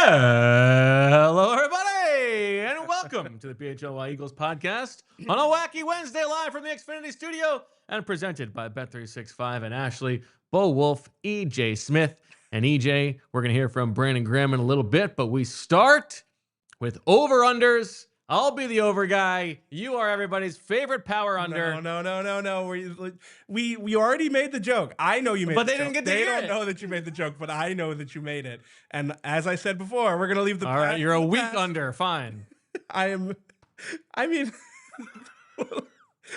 Hello, everybody, and welcome to the PHLY Eagles podcast on a wacky Wednesday live from the Xfinity studio and presented by Bet365 and Ashley, Bo Wulf, EJ Smith, and EJ. We're going to hear from Brandon Graham in a little bit, but we start with over-unders. I'll be the over guy. You are everybody's favorite power under. No. We already made the joke. I know you made but the they joke. didn't get to hear They it. don't know that you made the joke, but I know that you made it. And as I said before, we're going to leave the All right, you're a week under. Fine. I mean,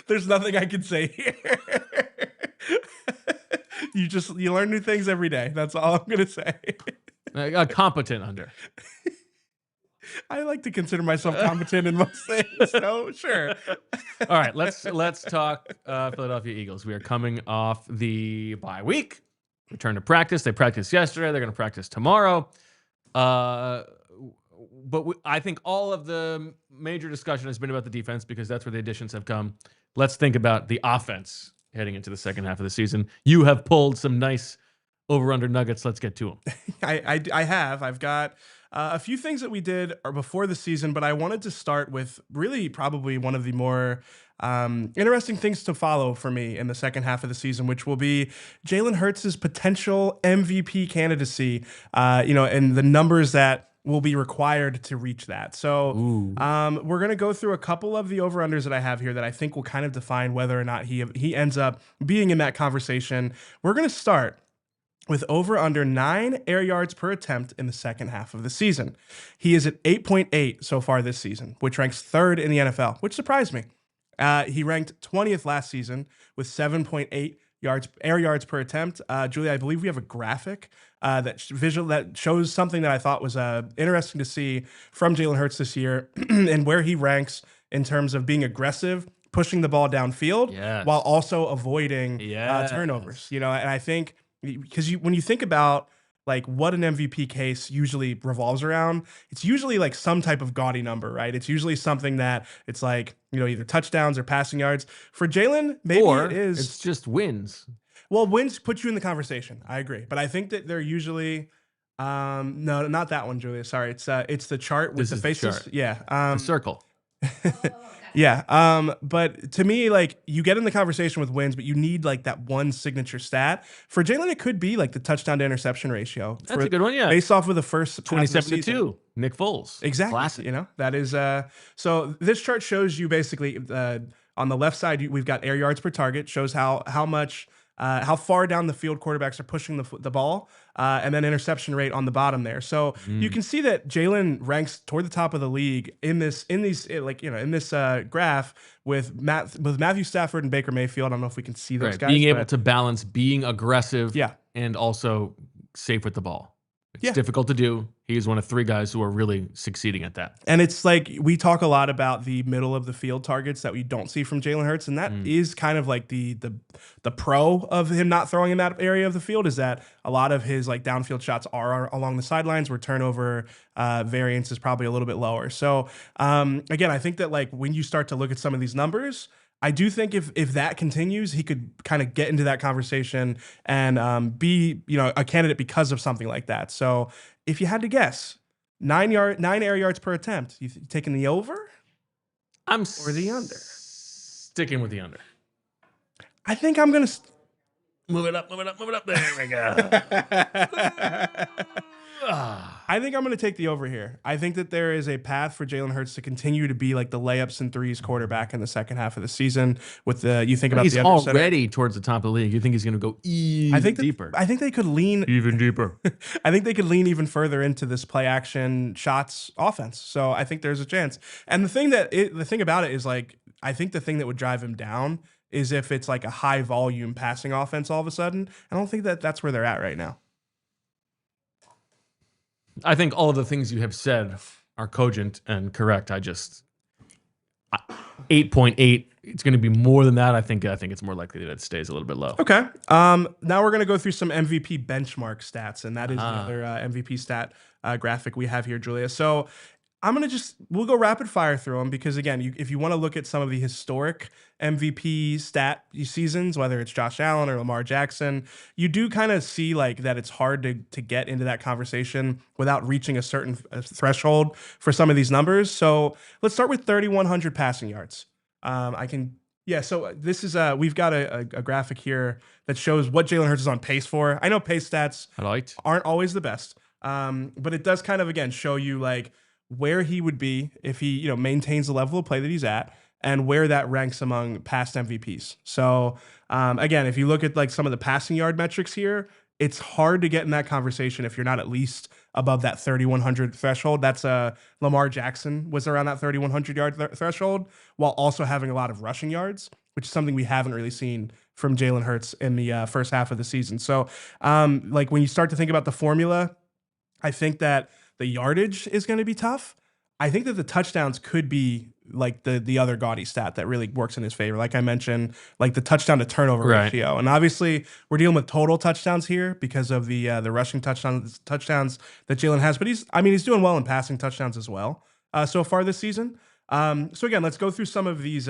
there's nothing I can say here. You learn new things every day. That's all I'm going to say. A competent under. I like to consider myself competent in most things, so sure. All right, let's talk Philadelphia Eagles. We are coming off the bye week. Return to practice. They practiced yesterday. They're going to practice tomorrow. I think all of the major discussion has been about the defense because that's where the additions have come. Let's think about the offense heading into the second half of the season. You have pulled some nice over-under nuggets. Let's get to them. I have. I've got a few things that we did before the season, but I wanted to start with really probably one of the more interesting things to follow for me in the second half of the season, which will be Jalen Hurts' potential MVP candidacy, and the numbers that will be required to reach that. So we're going to go through a couple of the over-unders that I have here that I think will kind of define whether or not he ends up being in that conversation. We're going to start with over under 9 air yards per attempt in the second half of the season. He is at 8.8 so far this season, which ranks third in the NFL, which surprised me. He ranked 20th last season with 7.8 air yards per attempt. Julia, I believe we have a graphic that shows something that I thought was interesting to see from Jalen Hurts this year and where he ranks in terms of being aggressive, pushing the ball downfield, while also avoiding turnovers. And I think because when you think about like what an MVP case usually revolves around, it's usually like some type of gaudy number, right? It's usually something that it's like, either touchdowns or passing yards. For Jalen, maybe it's just wins. Well, wins put you in the conversation. I agree. But I think that they're usually no, not that one, Julia. Sorry. It's the chart with the faces. Yeah. The circle. Yeah. But to me, like, you get in the conversation with wins, but you need like that one signature stat. For Jalen, it could be like the touchdown to interception ratio. That's a good one, yeah. Based off of the first 27-2, Nick Foles. Exactly. Classic. That is so this chart shows you basically on the left side, we've got air yards per target, shows how much how far down the field quarterbacks are pushing the ball, and then interception rate on the bottom there. So you can see that Jalen ranks toward the top of the league in this graph with Matthew Stafford and Baker Mayfield. I don't know if we can see those guys. Being able to balance being aggressive and also safe with the ball. It's difficult to do. He's one of 3 guys who are really succeeding at that. And it's like we talk a lot about the middle of the field targets that we don't see from Jalen Hurts, and that is kind of like the pro of him not throwing in that area of the field is that a lot of his like downfield shots are along the sidelines where turnover variance is probably a little bit lower. So again, I think that like when you start to look at some of these numbers, I do think if that continues, he could kind of get into that conversation and be a candidate because of something like that. So if you had to guess, 9 air yards per attempt, you taking the over? Or the under? Sticking with the under. I think I'm gonna move it up. There we go. I think I'm going to take the over here. I think that there is a path for Jalen Hurts to continue to be like the layups and threes quarterback in the second half of the season. He's already towards the top of the league. You think he's going to go deeper? I think they could lean even deeper. I think they could lean even further into this play action shots offense. So I think there's a chance. And the thing about it is like I think the thing that would drive him down is if it's like a high volume passing offense all of a sudden. I don't think that that's where they're at right now. I think all of the things you have said are cogent and correct. 8.8. It's going to be more than that. I think it's more likely that it stays a little bit low. Okay. Now we're going to go through some MVP benchmark stats, and that is another MVP stat graphic we have here, Julia. So we'll go rapid fire through them because again, if you want to look at some of the historic MVP stat seasons, whether it's Josh Allen or Lamar Jackson, you do kind of see like that it's hard to get into that conversation without reaching a certain threshold for some of these numbers. So let's start with 3,100 passing yards. Yeah, so this is we've got a graphic here that shows what Jalen Hurts is on pace for. I know pace stats aren't always the best, but it does kind of again show you like where he would be if he maintains the level of play that he's at, and where that ranks among past MVPs. So again, if you look at like some of the passing yard metrics here, it's hard to get in that conversation if you're not at least above that 3,100 threshold. That's Lamar Jackson was around that 3,100 yard threshold, while also having a lot of rushing yards, which is something we haven't really seen from Jalen Hurts in the first half of the season. So like when you start to think about the formula, I think that the yardage is going to be tough. I think that the touchdowns could be like the other gaudy stat that really works in his favor. Like I mentioned, like the touchdown to turnover ratio. And obviously we're dealing with total touchdowns here because of the rushing touchdowns that Jalen has. But he's doing well in passing touchdowns as well so far this season. So again, let's go through some of these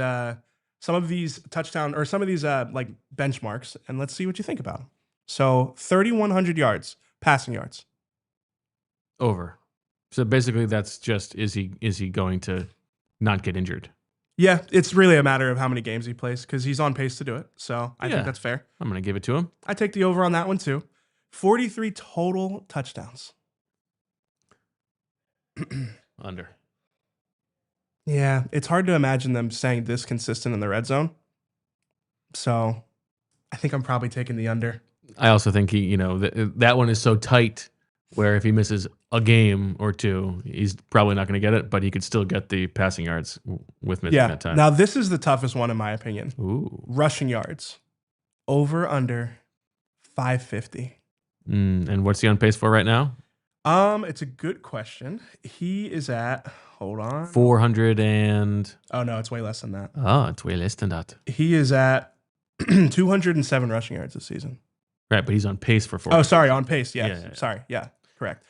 touchdown or some of these like benchmarks, and let's see what you think about them. So 3,100 yards, passing yards. Over. So basically that's just, is he going to not get injured? Yeah, it's really a matter of how many games he plays because he's on pace to do it. So I think that's fair. I'm going to give it to him. I take the over on that one too. 43 total touchdowns. Under. Yeah, it's hard to imagine them staying this consistent in the red zone. So I think I'm probably taking the under. I also think that one is so tight where if he misses a game or two, he's probably not going to get it, but he could still get the passing yards with missing that time. Now, this is the toughest one in my opinion. Ooh. Rushing yards. Over, under, 550. And what's he on pace for right now? It's a good question. He is at, hold on. 400 and... Oh, no, it's way less than that. Oh, it's way less than that. He is at 207 rushing yards this season. Right, but he's on pace for 400. Oh, sorry, on pace. Yeah. Yeah. Sorry. Yeah, correct.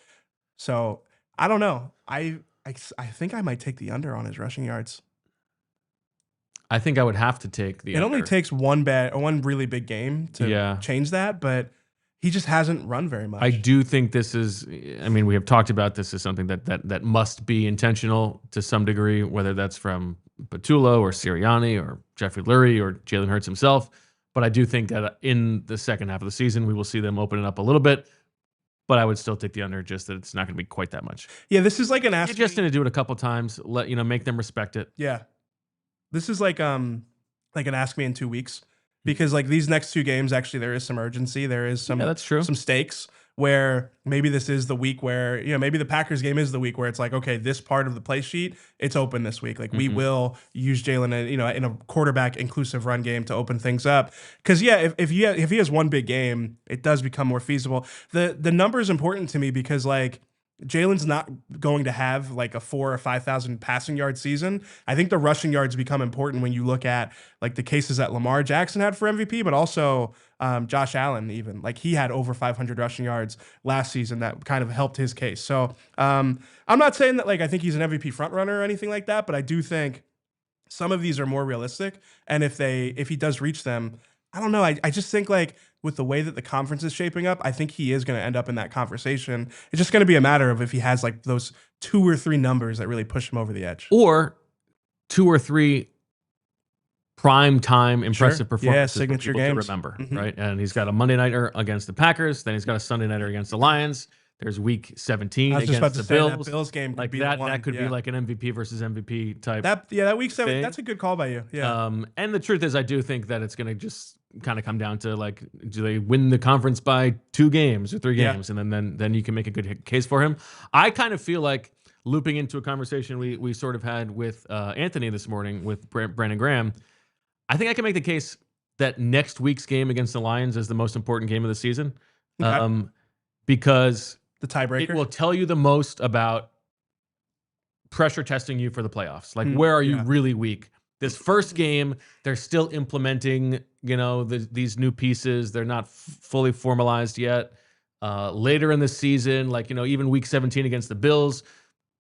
So I don't know. I think I might take the under on his rushing yards. I think I would have to take the under. It only takes one really big game to change that, but he just hasn't run very much. I do think this is, we have talked about this as something that must be intentional to some degree, whether that's from Patullo or Sirianni or Jeffrey Lurie or Jalen Hurts himself. But I do think that in the second half of the season, we will see them open it up a little bit. But I would still take the under, just that it's not going to be quite that much. Yeah, this is like an ask. You're just going to do it a couple times, make them respect it. Yeah, this is like an ask me in 2 weeks, because like these next two games, actually there is some urgency. There is that's true. Some stakes where maybe this is the week where maybe the Packers game is the week where it's like, okay, this part of the play sheet, it's open this week. Like we will use Jalen in a quarterback inclusive run game to open things up. Because if he has one big game, it does become more feasible. The number is important to me because like Jalen's not going to have like a 4,000 or 5,000 passing yard season. I think the rushing yards become important when you look at like the cases that Lamar Jackson had for MVP, but also Josh Allen, even like he had over 500 rushing yards last season that kind of helped his case. So I'm not saying that like I think he's an MVP front runner or anything like that, but I do think some of these are more realistic. And if he does reach them, I don't know. I just think like with the way that the conference is shaping up, I think he is going to end up in that conversation. It's just going to be a matter of if he has like those 2 or 3 numbers that really push him over the edge. Or 2 or 3 prime time impressive performances. Yeah, signature games. To remember, right? And he's got a Monday nighter against the Packers. Then he's got a Sunday nighter against the Lions. There's week 17 against the Bills. That Bills game like that could be like an MVP versus MVP type. That week 7. That's a good call by you. Yeah. And the truth is, I do think that it's going to just kind of come down to like, do they win the conference by 2 games or 3 games, and then you can make a good case for him. I kind of feel like looping into a conversation we sort of had with Anthony this morning with Brandon Graham. I think I can make the case that next week's game against the Lions is the most important game of the season, because the tiebreaker. It will tell you the most about pressure testing you for the playoffs. Like, where are you really weak? This first game, they're still implementing, these new pieces. They're not fully formalized yet. Later in the season, like, even week 17 against the Bills,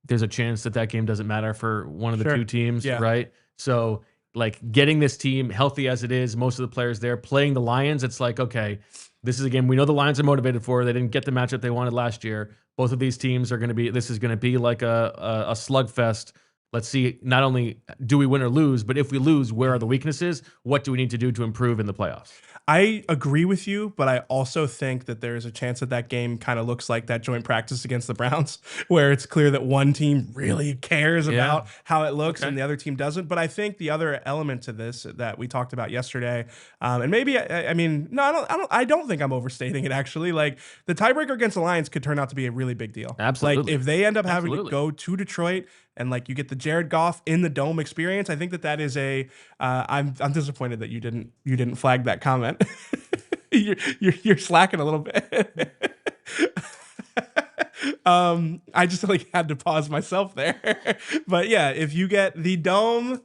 there's a chance that game doesn't matter for one of the Sure. two teams, Yeah. right? So like getting this team healthy as it is, most of the players there playing the Lions, it's like, okay, this is a game we know the Lions are motivated for. They didn't get the matchup they wanted last year. Both of these teams are going to be, this is going to be like a slugfest. Let's see, not only do we win or lose, but if we lose, where are the weaknesses? What do we need to do to improve in the playoffs? I agree with you, but I also think that there is a chance that game kind of looks like that joint practice against the Browns, where it's clear that one team really cares about how it looks and the other team doesn't. But I think the other element to this that we talked about yesterday, and maybe I mean, no, I don't think I'm overstating it. Actually, like the tiebreaker against the Lions could turn out to be a really big deal. Absolutely, like if they end up having to go to Detroit. And like you get the Jared Goff in the dome experience, I think that is a. I'm disappointed that you didn't flag that comment. you're slacking a little bit. I just like had to pause myself there. But yeah, if you get the dome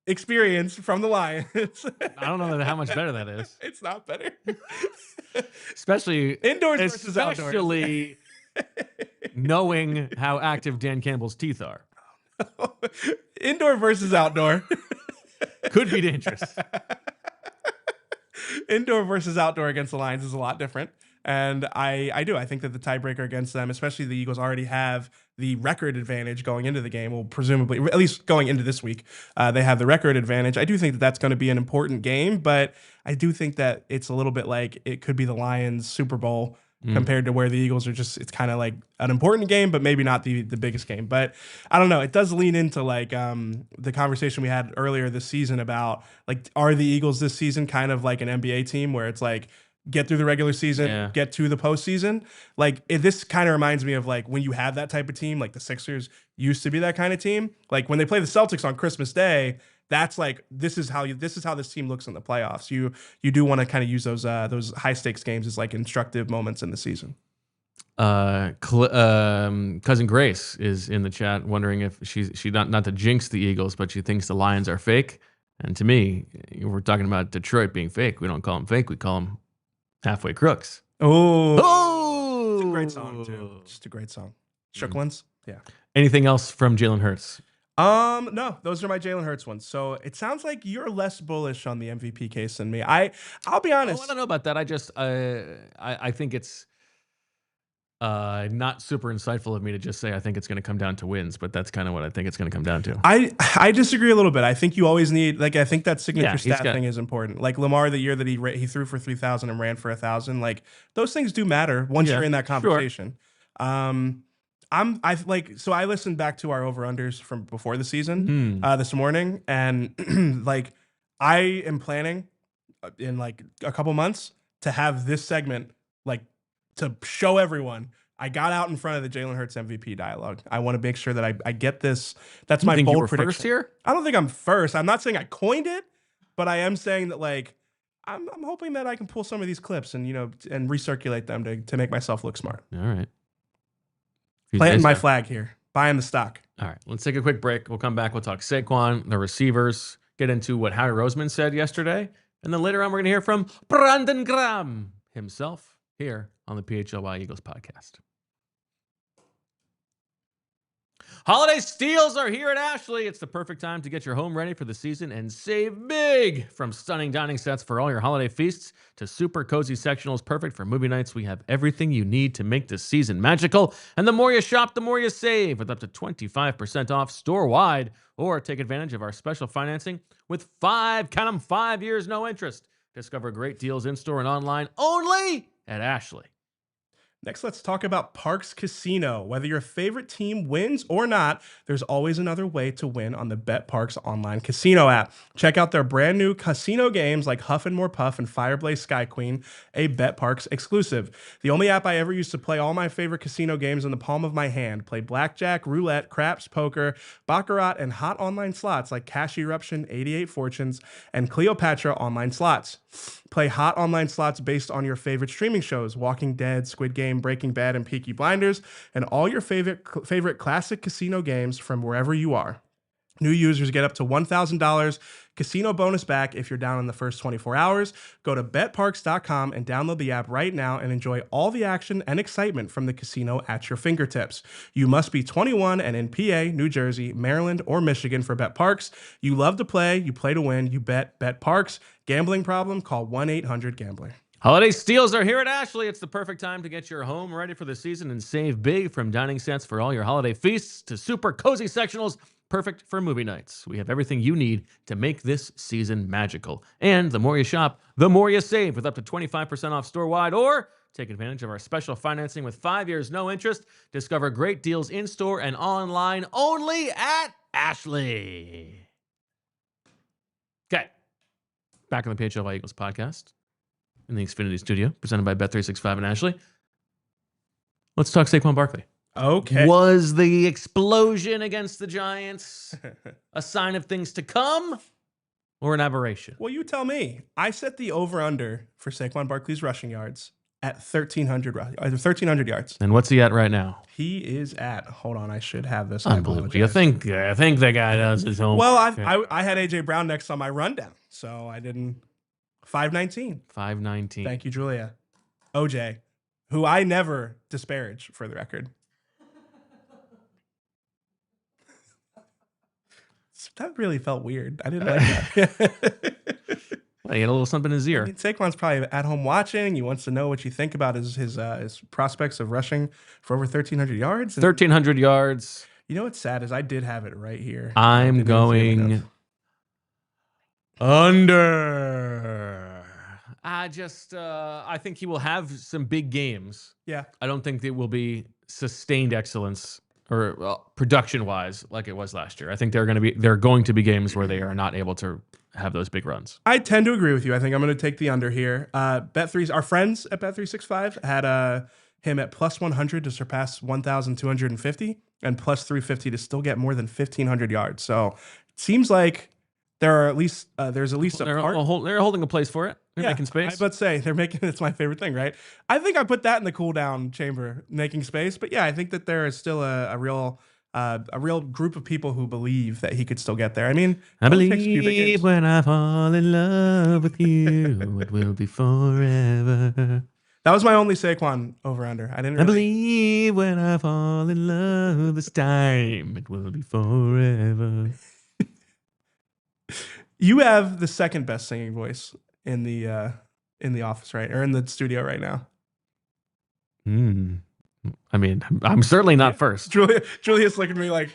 experience from the Lions, I don't know how much better that is. It's not better, especially indoors versus outdoors. Especially knowing how active Dan Campbell's teeth are. Indoor versus outdoor could be dangerous. Indoor versus outdoor against the Lions is a lot different. And I think that the tiebreaker against them, especially the Eagles already have the record advantage going into the game. Well, presumably, at least going into this week, they have the record advantage. I do think that that's going to be an important game, but I do think that it's a little bit like it could be the Lions Super Bowl compared to where the Eagles are just, it's kind of like an important game, but maybe not the biggest game. But I don't know. It does lean into like the conversation we had earlier this season about like, are the Eagles this season kind of like an NBA team where it's like, get through the regular season, get to the postseason. Like this kind of reminds me of like when you have that type of team, like the Sixers used to be that kind of team. Like when they play the Celtics on Christmas Day, that's like this is how this team looks in the playoffs. You do want to kind of use those high stakes games as like instructive moments in the season. Cousin Grace is in the chat wondering if she not to jinx the Eagles, but she thinks the Lions are fake. And to me, we're talking about Detroit being fake. We don't call them fake. We call them halfway crooks. Oh, it's a great song too. Just a great song. Shooklands. Yeah. Anything else from Jalen Hurts? No, those are my Jalen Hurts ones. So it sounds like you're less bullish on the MVP case than me. I'll be honest. I don't know about that. I just I think it's not super insightful of me to just say I think it's going to come down to wins, but that's kind of what I think it's going to come down to. I disagree a little bit. I think you always need I think that signature stat thing is important. Like Lamar, the year that he threw for 3,000 and ran for 1,000, like those things do matter once you're in that conversation. Sure. So I listened back to our over-unders from before the season this morning, and like I am planning in like a couple months to have this segment like to show everyone I got out in front of the Jalen Hurts MVP dialogue. I want to make sure that I get this. That's my bold prediction. First here? I don't think I'm first. I'm not saying I coined it, but I am saying that like I'm hoping that I can pull some of these clips and and recirculate them to make myself look smart. All right. Planting my flag here. Buying the stock. All right. Let's take a quick break. We'll come back. We'll talk Saquon, the receivers, get into what Howie Roseman said yesterday. And then later on, we're going to hear from Brandon Graham himself here on the PHLY Eagles podcast. Holiday steals are here at Ashley. It's the perfect time to get your home ready for the season and save big. From stunning dining sets for all your holiday feasts to super cozy sectionals perfect for movie nights, we have everything you need to make this season magical. And the more you shop, the more you save, with up to 25% off store-wide. Or take advantage of our special financing with 5 years, no interest. Discover great deals in-store and online only at Ashley. Next, let's talk about Parx Casino. Whether your favorite team wins or not, there's always another way to win on the BetParx online casino app. Check out their brand new casino games like Huff and More Puff and Fireblaze Sky Queen, a BetParx exclusive. The only app I ever used to play all my favorite casino games in the palm of my hand. Play blackjack, roulette, craps, poker, baccarat, and hot online slots like Cash Eruption, 88 Fortunes, and Cleopatra online slots. Play hot online slots based on your favorite streaming shows, Walking Dead, Squid Game, Breaking Bad, and Peaky Blinders, and all your favorite classic casino games from wherever you are. New users get up to $1,000 Casino bonus back if you're down in the first 24 hours. Go to betparks.com and download the app right now and enjoy all the action and excitement from the casino at your fingertips. You must be 21 and in PA, New Jersey, Maryland, or Michigan for BetParks. You love to play, you play to win, you bet BetParks. Gambling problem? Call 1-800-GAMBLER. Holiday steals are here at Ashley. It's the perfect time to get your home ready for the season and save big, from dining sets for all your holiday feasts to super cozy sectionals, perfect for movie nights. We have everything you need to make this season magical. And the more you shop, the more you save, with up to 25% off store-wide, or take advantage of our special financing with 5 years no interest. Discover great deals in-store and online only at Ashley. Okay. Back on the PHLY Eagles podcast in the Xfinity studio, presented by Bet365 and Ashley. Let's talk Saquon Barkley. Okay. Was the explosion against the Giants a sign of things to come or an aberration? Well, you tell me. I set the over-under for Saquon Barkley's rushing yards at 1,300 yards. And what's he at right now? He is at, hold on, I should have this. Unbelievable. I think the guy does his homework. Well, I had A.J. Brown next on my rundown, so I didn't. 519. 519. Thank you, Julia. OJ, who I never disparage, for the record. That really felt weird. I didn't like that. Well, he had a little something in his ear. I mean, Saquon's probably at home watching. He wants to know what you think about his prospects of rushing for over 1,300 yards. 1,300 yards. You know what's sad is I did have it right here. I'm going under. I think he will have some big games. Yeah. I don't think it will be sustained excellence or production-wise like it was last year. I think there are going to be games where they are not able to have those big runs. I tend to agree with you. I think I'm going to take the under here. Bet3's our friends at Bet365 had him at plus 100 to surpass 1,250 and plus 350 to still get more than 1,500 yards. So it seems like there's at least a part. They're holding a place for it. They're making space. I was about to say, it's my favorite thing, right? I think I put that in the cool down chamber, making space. But yeah, I think that there is still a real group of people who believe that he could still get there. I mean, I believe when I fall in love with you, it will be forever. That was my only Saquon over-under. I believe when I fall in love this time, it will be forever. You have the second best singing voice in the office, right? Or in the studio right now. I mean, I'm certainly not first. Julia's looking at me like,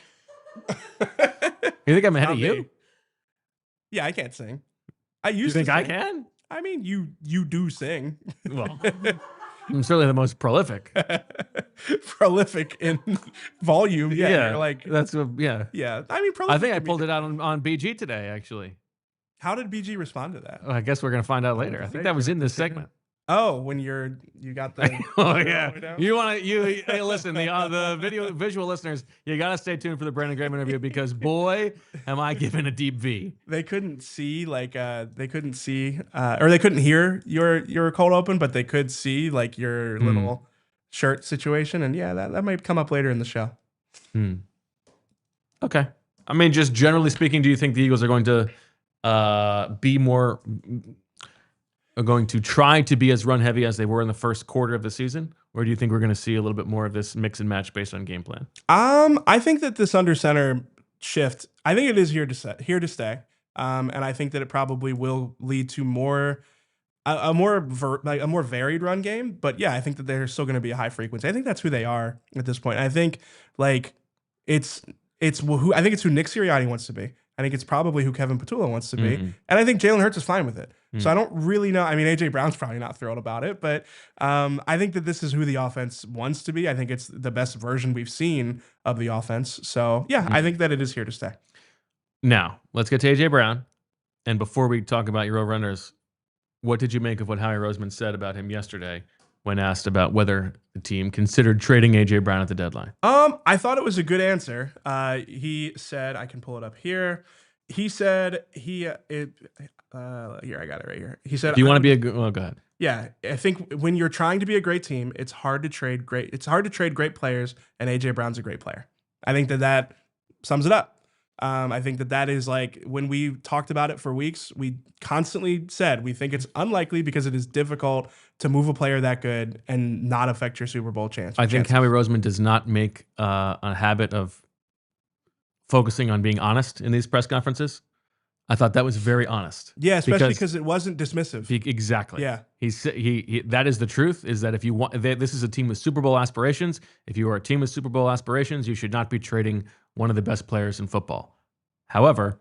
you think I'm ahead of you? Yeah, I can't sing. You think I can? I mean, you do sing. Well, I'm certainly the most prolific. Prolific in volume. Yeah, yeah. Yeah, I mean, I think I pulled it out on BG today, actually. How did BG respond to that? Well, I guess we're gonna find out later. I think that was in this segment. Oh, when you got the oh yeah, hey, listen, the visual listeners, you gotta stay tuned for the Brandon Graham interview, because boy, am I giving a deep V. They couldn't see or they couldn't hear your cold open, but they could see like your little shirt situation, and yeah, that might come up later in the show. Okay, I mean, just generally speaking, do you think the Eagles are going to are going to try to be as run heavy as they were in the first quarter of the season? Or do you think we're going to see a little bit more of this mix and match based on game plan? I think that this under center shift, I think it is here to stay. And I think that it probably will lead to a more varied run game. But yeah, I think that there's still going to be a high frequency. I think that's who they are at this point. I think it's who Nick Sirianni wants to be. I think it's probably who Kevin Patullo wants to be. And I think Jalen Hurts is fine with it. So I don't really know. I mean, A.J. Brown's probably not thrilled about it, but I think that this is who the offense wants to be. I think it's the best version we've seen of the offense. So yeah, I think that it is here to stay. Now, let's get to A.J. Brown. And before we talk about your over-runners, what did you make of what Howie Roseman said about him yesterday when asked about whether the team considered trading A.J. Brown at the deadline? I thought it was a good answer. He said, I can pull it up here. He said here, I got it right here. He said, do you want to be a good, well, go ahead. Yeah. I think when you're trying to be a great team, it's hard to trade great players, and A.J. Brown's a great player. I think that sums it up. I think that is like when we talked about it for weeks, we constantly said we think it's unlikely because it is difficult to move a player that good and not affect your Super Bowl chance. I think Howie Roseman does not make a habit of focusing on being honest in these press conferences. I thought that was very honest. Yeah, especially because it wasn't dismissive. Exactly. Yeah. He that is the truth, is that if you want, this is a team with Super Bowl aspirations. If you are a team with Super Bowl aspirations, you should not be trading one of the best players in football. However,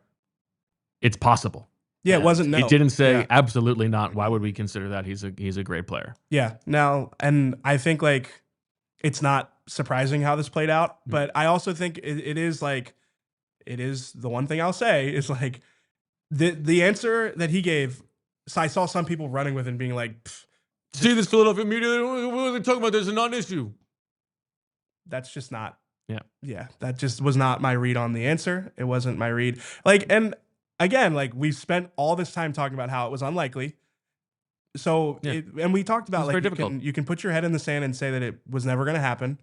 it's possible. Yeah, it wasn't no. It didn't say absolutely not. Why would we consider that? He's a great player. Yeah. Now, and I think like it's not surprising how this played out, but I also think it is the one thing I'll say is like the answer that he gave. So I saw some people running with it and being like, see this Philadelphia media, what are they talking about? There's a non-issue. That's just not. Yeah. That just was not my read on the answer. It wasn't my read. Like, and again, like we spent all this time talking about how it was unlikely. So, and we talked about like you can put your head in the sand and say that it was never going to happen,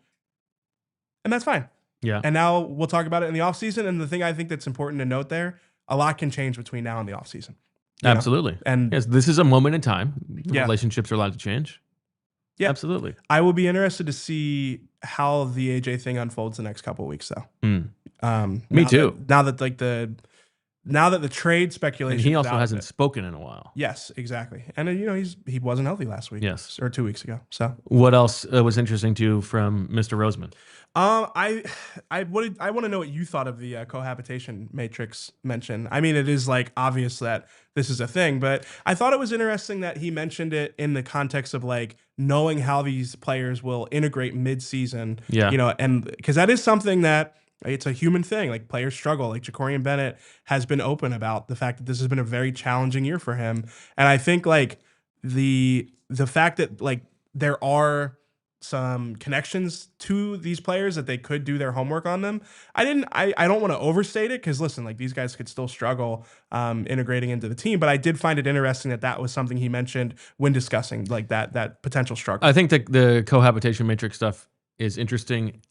and that's fine. Yeah. And now we'll talk about it in the offseason. And the thing I think that's important to note there, a lot can change between now and the offseason. Absolutely. And yes, this is a moment in time. Relationships are allowed to change. Yeah, absolutely. I will be interested to see how the AJ thing unfolds the next couple of weeks, though. Me too. Now that the trade speculation, and he also hasn't spoken in a while. Yes, exactly. And he wasn't healthy last week. Yes, or 2 weeks ago. So what else was interesting to you from Mr. Roseman? I want to know what you thought of the cohabitation matrix mention. I mean, it is like obvious that this is a thing, but I thought it was interesting that he mentioned it in the context of like knowing how these players will integrate mid-season. Yeah. And because that is something that it's a human thing. Like players struggle. Like Jacorian Bennett has been open about the fact that this has been a very challenging year for him. And I think like the fact that like there are some connections to these players that they could do their homework on them. I don't want to overstate it because listen, like these guys could still struggle integrating into the team, but I did find it interesting that was something he mentioned when discussing like that potential struggle. I think that the cohabitation matrix stuff is interesting.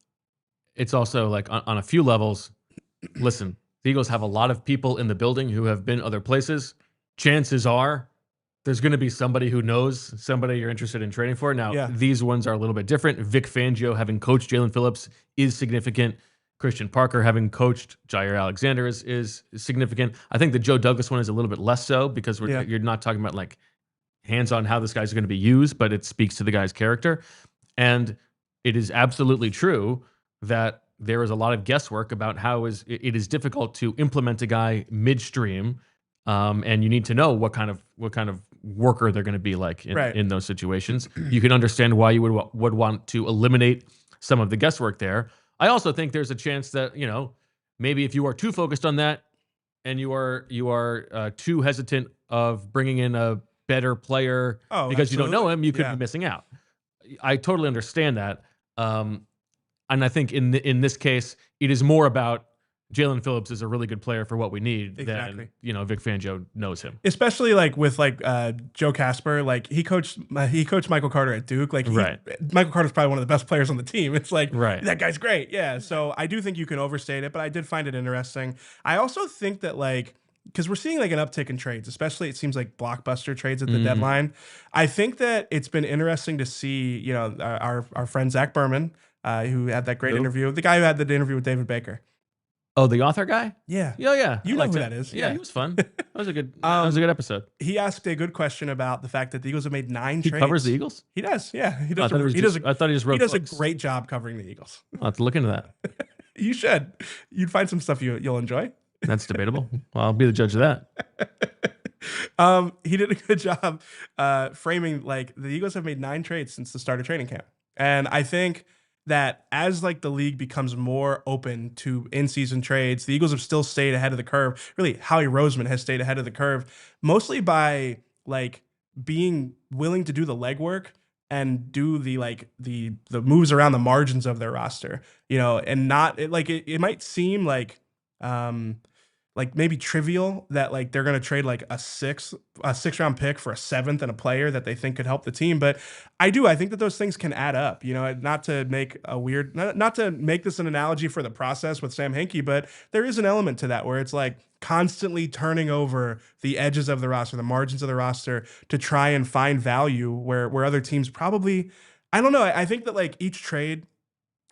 It's also like on a few levels, listen, the Eagles have a lot of people in the building who have been other places. Chances are there's going to be somebody who knows somebody you're interested in trading for. Now, these ones are a little bit different. Vic Fangio having coached Jaelan Phillips is significant. Christian Parker having coached Jair Alexander is significant. I think the Joe Douglas one is a little bit less so because you're not talking about like hands-on how this guy's going to be used, but it speaks to the guy's character. And it is absolutely true that there is a lot of guesswork about how it is difficult to implement a guy midstream, and you need to know what kind of worker they're going to be like in those situations. You can understand why you would want to eliminate some of the guesswork there. I also think there's a chance that maybe if you are too focused on that and you are too hesitant of bringing in a better player because you don't know him, you could be missing out. I totally understand that. And I think in this case, it is more about Jaelan Phillips is a really good player for what we need than Vic Fangio knows him. Especially like with Joe Casper, like he coached Michael Carter at Duke. Like Michael Carter's probably one of the best players on the team. It's like that guy's great. Yeah. So I do think you can overstate it, but I did find it interesting. I also think that because we're seeing like an uptick in trades, especially it seems like blockbuster trades at the deadline. I think that it's been interesting to see, our friend Zach Berman, who had that great interview, the guy who had the interview with David Baker. Oh, the author guy? Yeah. Yeah. You know who that is. Yeah, he was fun. That was a good episode. He asked a good question about the fact that the Eagles have made 9 trades. He covers the Eagles? He does, yeah. He does. I thought he just wrote He does books. a great job covering the Eagles. I'll have to look into that. You should. You'd find some stuff you'll enjoy. That's debatable. Well, I'll be the judge of that. He did a good job framing like the Eagles have made 9 trades since the start of training camp. And I think that as like the league becomes more open to in-season trades, the Eagles have still stayed ahead of the curve. Really, Howie Roseman has stayed ahead of the curve, mostly by like being willing to do the legwork and do the moves around the margins of their roster, and not it might seem like like maybe trivial that like they're going to trade like a 6th-round pick for a 7th and a player that they think could help the team. But I think that those things can add up, you know, not to make a weird, not to make this an analogy for the process with Sam Hinkie, but there is an element to that where it's like constantly turning over the edges of the roster, the margins of the roster to try and find value where other teams probably, I don't know. I think that like each trade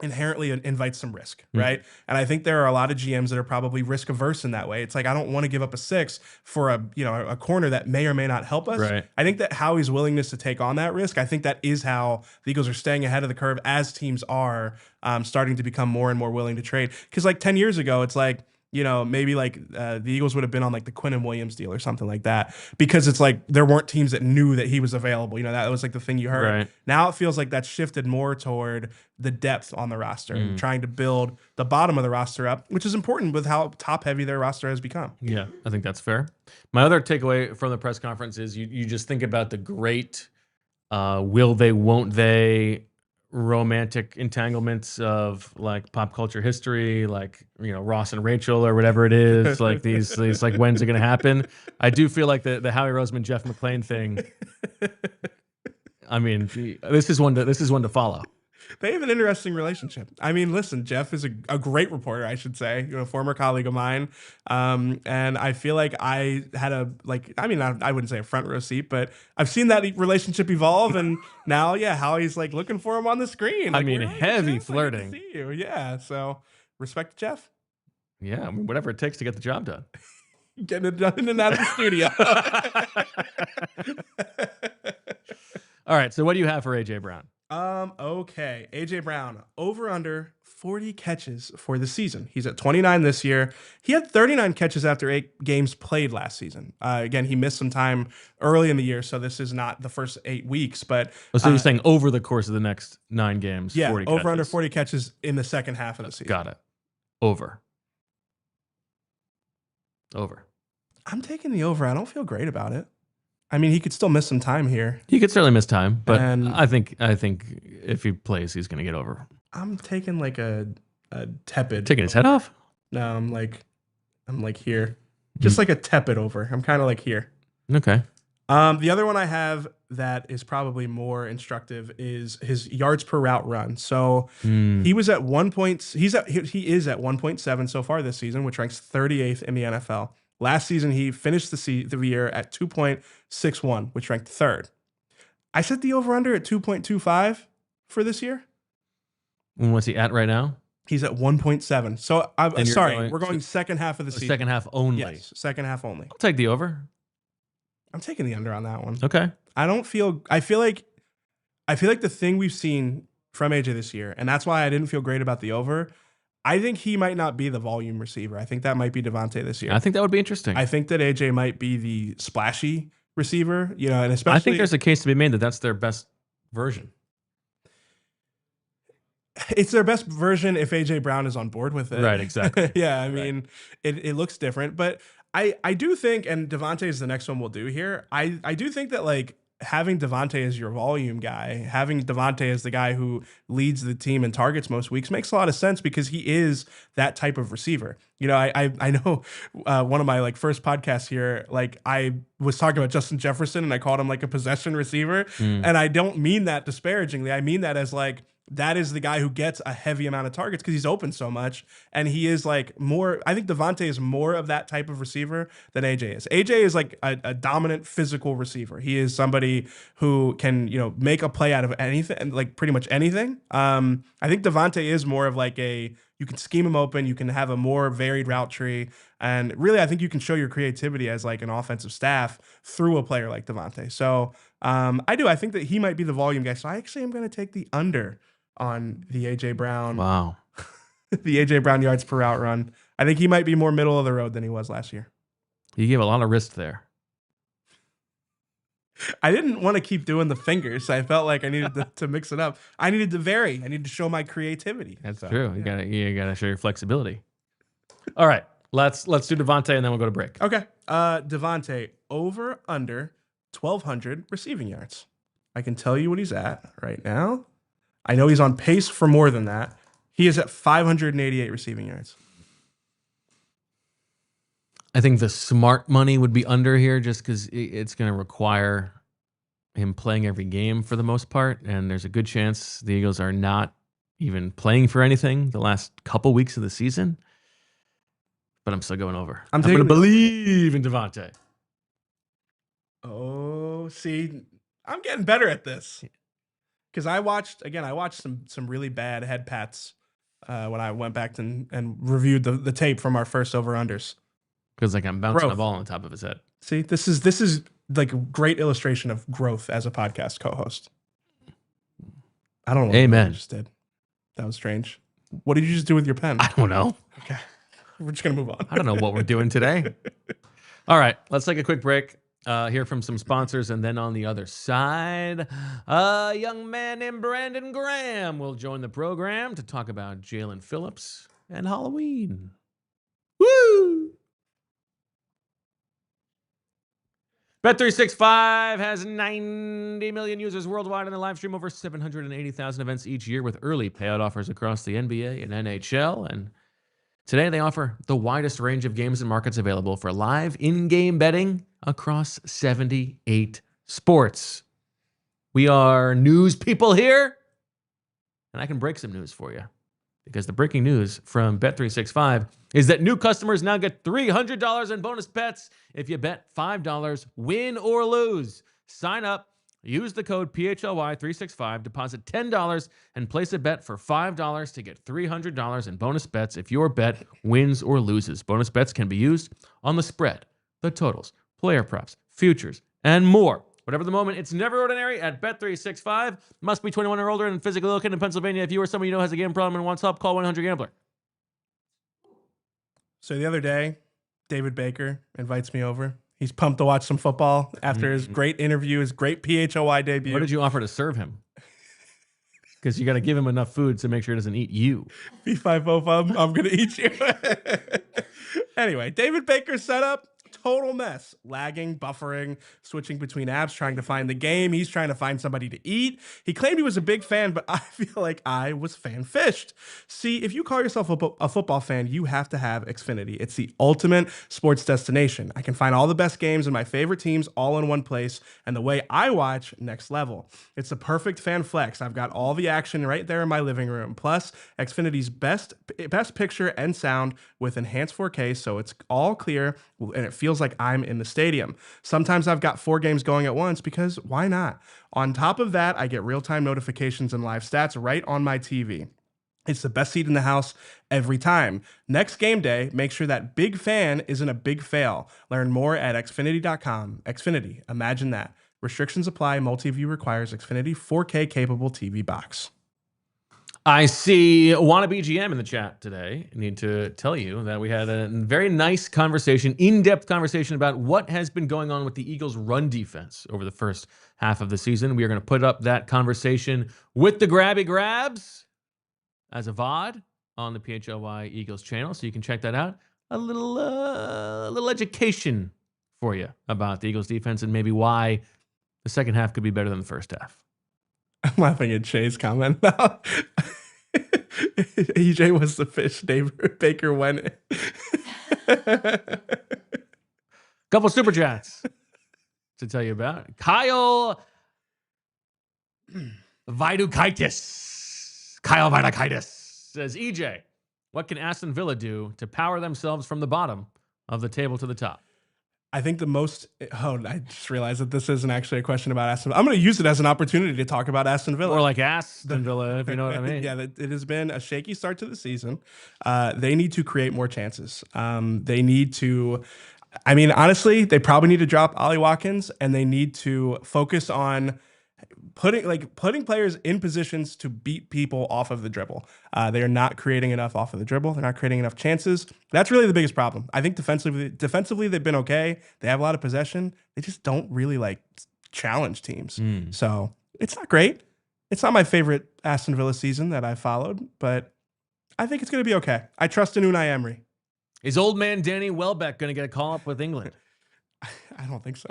inherently invites some risk, right? And I think there are a lot of GMs that are probably risk averse in that way. It's like, I don't want to give up a 6 for a corner that may or may not help us. Right. I think that Howie's willingness to take on that risk, I think that is how the Eagles are staying ahead of the curve as teams are starting to become more and more willing to trade. Because like 10 years ago, it's like, you know, maybe like the Eagles would have been on like the Quinnen Williams deal or something like that, because it's like there weren't teams that knew that he was available. You know, that was like the thing you heard. Right. Now it feels like that's shifted more toward the depth on the roster and trying to build the bottom of the roster up, which is important with how top heavy their roster has become. Yeah, I think that's fair. My other takeaway from the press conference is you just think about the great will they, won't they romantic entanglements of like pop culture history, like, you know, Ross and Rachel or whatever it is, like these like, when's it going to happen? I do feel like the Howie Roseman, Jeff McClain thing. I mean, this is one to follow. They have an interesting relationship. I mean, listen, Jeff is a great reporter, I should say, you know, a former colleague of mine. And I feel like I had I wouldn't say a front row seat, but I've seen that relationship evolve. And now, yeah, Howie's like looking for him on the screen. Like, I mean, heavy flirting. See you. Yeah. So respect to Jeff. Yeah. I mean, whatever it takes to get the job done. Getting it done in and out of the studio. All right. So what do you have for AJ Brown? Okay. AJ Brown, over under 40 catches for the season. He's at 29 this year. He had 39 catches after 8 games played last season. Again, he missed some time early in the year, so this is not the first 8 weeks. But so you're saying over the course of the next 9 games, yeah, 40 over catches. under 40 catches in the second half of the season. Got it. Over. I'm taking the over. I don't feel great about it. I mean, he could still miss some time here. He could certainly miss time, but I think if he plays, he's going to get over. I'm taking like a tepid. Taking his head off? No, I'm like here. Just like a tepid over. I'm kind of like here. Okay. The other one I have that is probably more instructive is his yards per route run. So he was at 1 point. He is at 1.7 so far this season, which ranks 38th in the NFL. Last season, he finished the year at 2.61, which ranked 3rd. I set the over-under at 2.25 for this year. And what's he at right now? He's at 1.7. So, I'm sorry, we're going second half of the season. Second half only. Yes, second half only. I'll take the over. I'm taking the under on that one. Okay. I feel like the thing we've seen from AJ this year, and that's why I didn't feel great about the over, I think he might not be the volume receiver. I think that might be DeVonta this year. I think that would be interesting. I think that AJ might be the splashy receiver, you know, and especially I think there's a case to be made that that's their best version. It's their best version if AJ Brown is on board with it. Right, exactly. Yeah, I mean, it looks different, but I do think, and DeVonta is the next one we'll do here. I do think that like having DeVonta as your volume guy, having DeVonta as the guy who leads the team in targets most weeks makes a lot of sense because he is that type of receiver. You know, I know one of my like first podcasts here, like I was talking about Justin Jefferson and I called him like a possession receiver. And I don't mean that disparagingly. I mean that as like, that is the guy who gets a heavy amount of targets because he's open so much. And he is like more, I think DeVonta is more of that type of receiver than AJ is. AJ is like a dominant physical receiver. He is somebody who can, you know, make a play out of anything, like pretty much anything. I think DeVonta is more of like you can scheme him open. You can have a more varied route tree. And really, I think you can show your creativity as like an offensive staff through a player like DeVonta. So I think that he might be the volume guy. So I actually am going to take the under on the AJ Brown. Wow. The AJ Brown yards per route run. I think he might be more middle of the road than he was last year. You gave a lot of wrist there. I didn't want to keep doing the fingers. I felt like I needed to mix it up. I needed to vary. I needed to show my creativity. That's true. Yeah. You gotta show your flexibility. All right. Let's do DeVonta and then we'll go to break. Okay. DeVonta over under 1,200 receiving yards. I can tell you what he's at right now. I know he's on pace for more than that. He is at 588 receiving yards. I think the smart money would be under here just because it's going to require him playing every game for the most part. And there's a good chance the Eagles are not even playing for anything the last couple weeks of the season. But I'm still going over. I'm going to believe in DeVonta. Oh, see, I'm getting better at this. Because I watched some really bad head pats when I went back and reviewed the tape from our first over-unders. Because like I'm bouncing a ball on top of his head. See, this is like a great illustration of growth as a podcast co-host. I don't know what Amen. I just did. That was strange. What did you just do with your pen? I don't know. Okay. We're just going to move on. I don't know what we're doing today. All right. Let's take a quick break. Hear from some sponsors, and then on the other side, a young man named Brandon Graham will join the program to talk about Jaelan Phillips and Halloween. Woo! Bet365 has 90 million users worldwide and they live stream over 780,000 events each year with early payout offers across the NBA and NHL. And today they offer the widest range of games and markets available for live in-game betting across 78 sports. We are news people here, and I can break some news for you because the breaking news from Bet365 is that new customers now get $300 in bonus bets if you bet $5, win or lose. Sign up, use the code PHLY365, deposit $10, and place a bet for $5 to get $300 in bonus bets if your bet wins or loses. Bonus bets can be used on the spread, the totals, player props, futures, and more. Whatever the moment, it's never ordinary at Bet365. Must be 21 or older and physically located in Pennsylvania. If you or someone you know has a gambling problem and wants help, call 1-800-GAMBLER. So the other day, David Baker invites me over. He's pumped to watch some football after his great interview, his great PHLY debut. What did you offer to serve him? Because you got to give him enough food to make sure he doesn't eat you. B505, I'm going to eat you. Anyway, David Baker's setup, total mess. Lagging, buffering, switching between apps, trying to find the game. He's trying to find somebody to eat. He claimed he was a big fan, but I feel like I was fan-fished. See, if you call yourself a football fan, you have to have Xfinity. It's the ultimate sports destination. I can find all the best games and my favorite teams all in one place, and the way I watch, next level. It's the perfect fan flex. I've got all the action right there in my living room. Plus, Xfinity's best picture and sound with enhanced 4K, so it's all clear and it feels like I'm in the stadium. Sometimes I've got 4 games going at once because why not? On top of that, I get real-time notifications and live stats right on my TV. It's the best seat in the house every time. Next game day, make sure that big fan isn't a big fail. Learn more at Xfinity.com. Xfinity, imagine that. Restrictions apply. Multi-view requires Xfinity 4K capable TV box. I see Wannabe GM in the chat today. I need to tell you that we had a very nice conversation, in-depth conversation about what has been going on with the Eagles' run defense over the first half of the season. We are going to put up that conversation with the Grabby Grabs as a VOD on the PHLY Eagles channel, so you can check that out. A little education for you about the Eagles' defense and maybe why the second half could be better than the first half. I'm laughing at Shay's comment now. EJ was the fish. David Baker went. Couple super chats to tell you about. Kyle Vidukaitis. Kyle Vidukaitis says, EJ, what can Aston Villa do to power themselves from the bottom of the table to the top? I think the most. Oh, I just realized that this isn't actually a question about Aston Villa. I'm going to use it as an opportunity to talk about Aston Villa. Or like Aston Villa, if you know what I mean. Yeah, it has been a shaky start to the season. They need to create more chances. They need to. I mean, honestly, they probably need to drop Ollie Watkins, and they need to focus on putting players in positions to beat people off of the dribble. They are not creating enough off of the dribble. They're not creating enough chances. That's really the biggest problem. I think defensively they've been okay. They have a lot of possession. They just don't really challenge teams. So it's not great. It's not my favorite Aston Villa season that I followed, but I think it's going to be okay. I trust in Unai Emery. Is old man Danny Welbeck going to get a call up with England? I don't think so.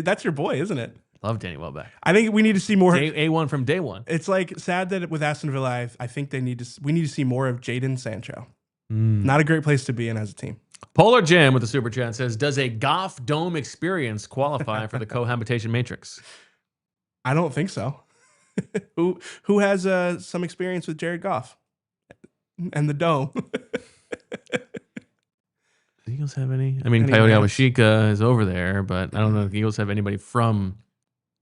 That's your boy, isn't it? Love Danny Welbeck. I think we need to see more. A1 from day one. It's sad that with Aston Villa, I think we need to see more of Jadon Sancho. Not a great place to be in as a team. Polar Jam with the super chat says, "Does a Goff Dome experience qualify for the cohabitation matrix?" I don't think so. Who has some experience with Jared Goff and the Dome? The Eagles have any? I mean, Any Coyote Rams? Awashika is over there, but I don't know if the Eagles have anybody from.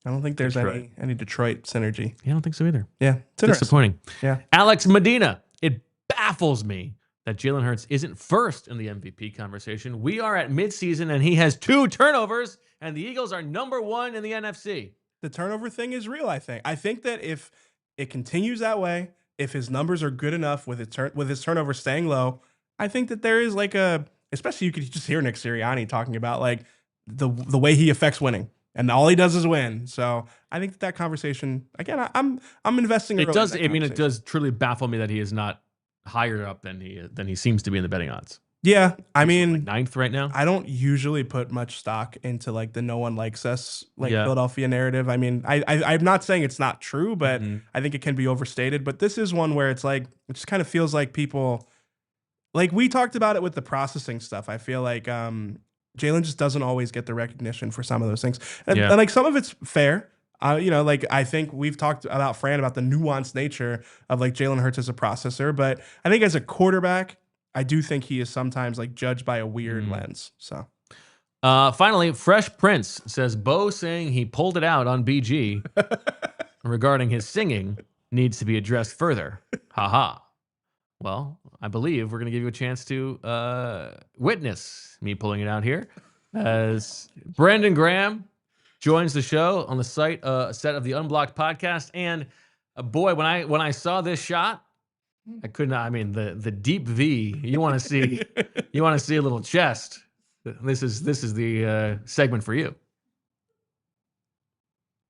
I don't think there's Detroit. any Detroit synergy. Yeah, I don't think so either. Yeah, it's interesting. Disappointing. Yeah. Alex Medina. It baffles me that Jalen Hurts isn't first in the MVP conversation. We are at midseason, and he has 2 turnovers, and the Eagles are number 1 in the NFC. The turnover thing is real, I think. I think that if it continues that way, if his numbers are good enough with his turnover staying low, I think that there is like especially you could just hear Nick Sirianni talking about like the way he affects winning. And all he does is win. So I think that conversation, again, I'm investing. It does. I mean, it does truly baffle me that he is not higher up than he seems to be in the betting odds. Yeah, I mean, like 9th right now. I don't usually put much stock into like the no one likes us Philadelphia narrative. I mean, I'm not saying it's not true, but I think it can be overstated. But this is one where it's like it just kind of feels like people, like we talked about it with the processing stuff. I feel like Jalen just doesn't always get the recognition for some of those things, and like some of it's fair. Like I think we've talked about Fran about the nuanced nature of like Jalen Hurts as a processor, but I think as a quarterback, I do think he is sometimes like judged by a weird lens. So, finally, Fresh Prince says Bo saying he pulled it out on BG regarding his singing needs to be addressed further. Haha. Well, I believe we're going to give you a chance to witness me pulling it out here as Brandon Graham joins the show on the set of the Unblocked podcast. And boy, when I saw this shot, I could not. I mean, the deep V. You want to see a little chest. This is the segment for you.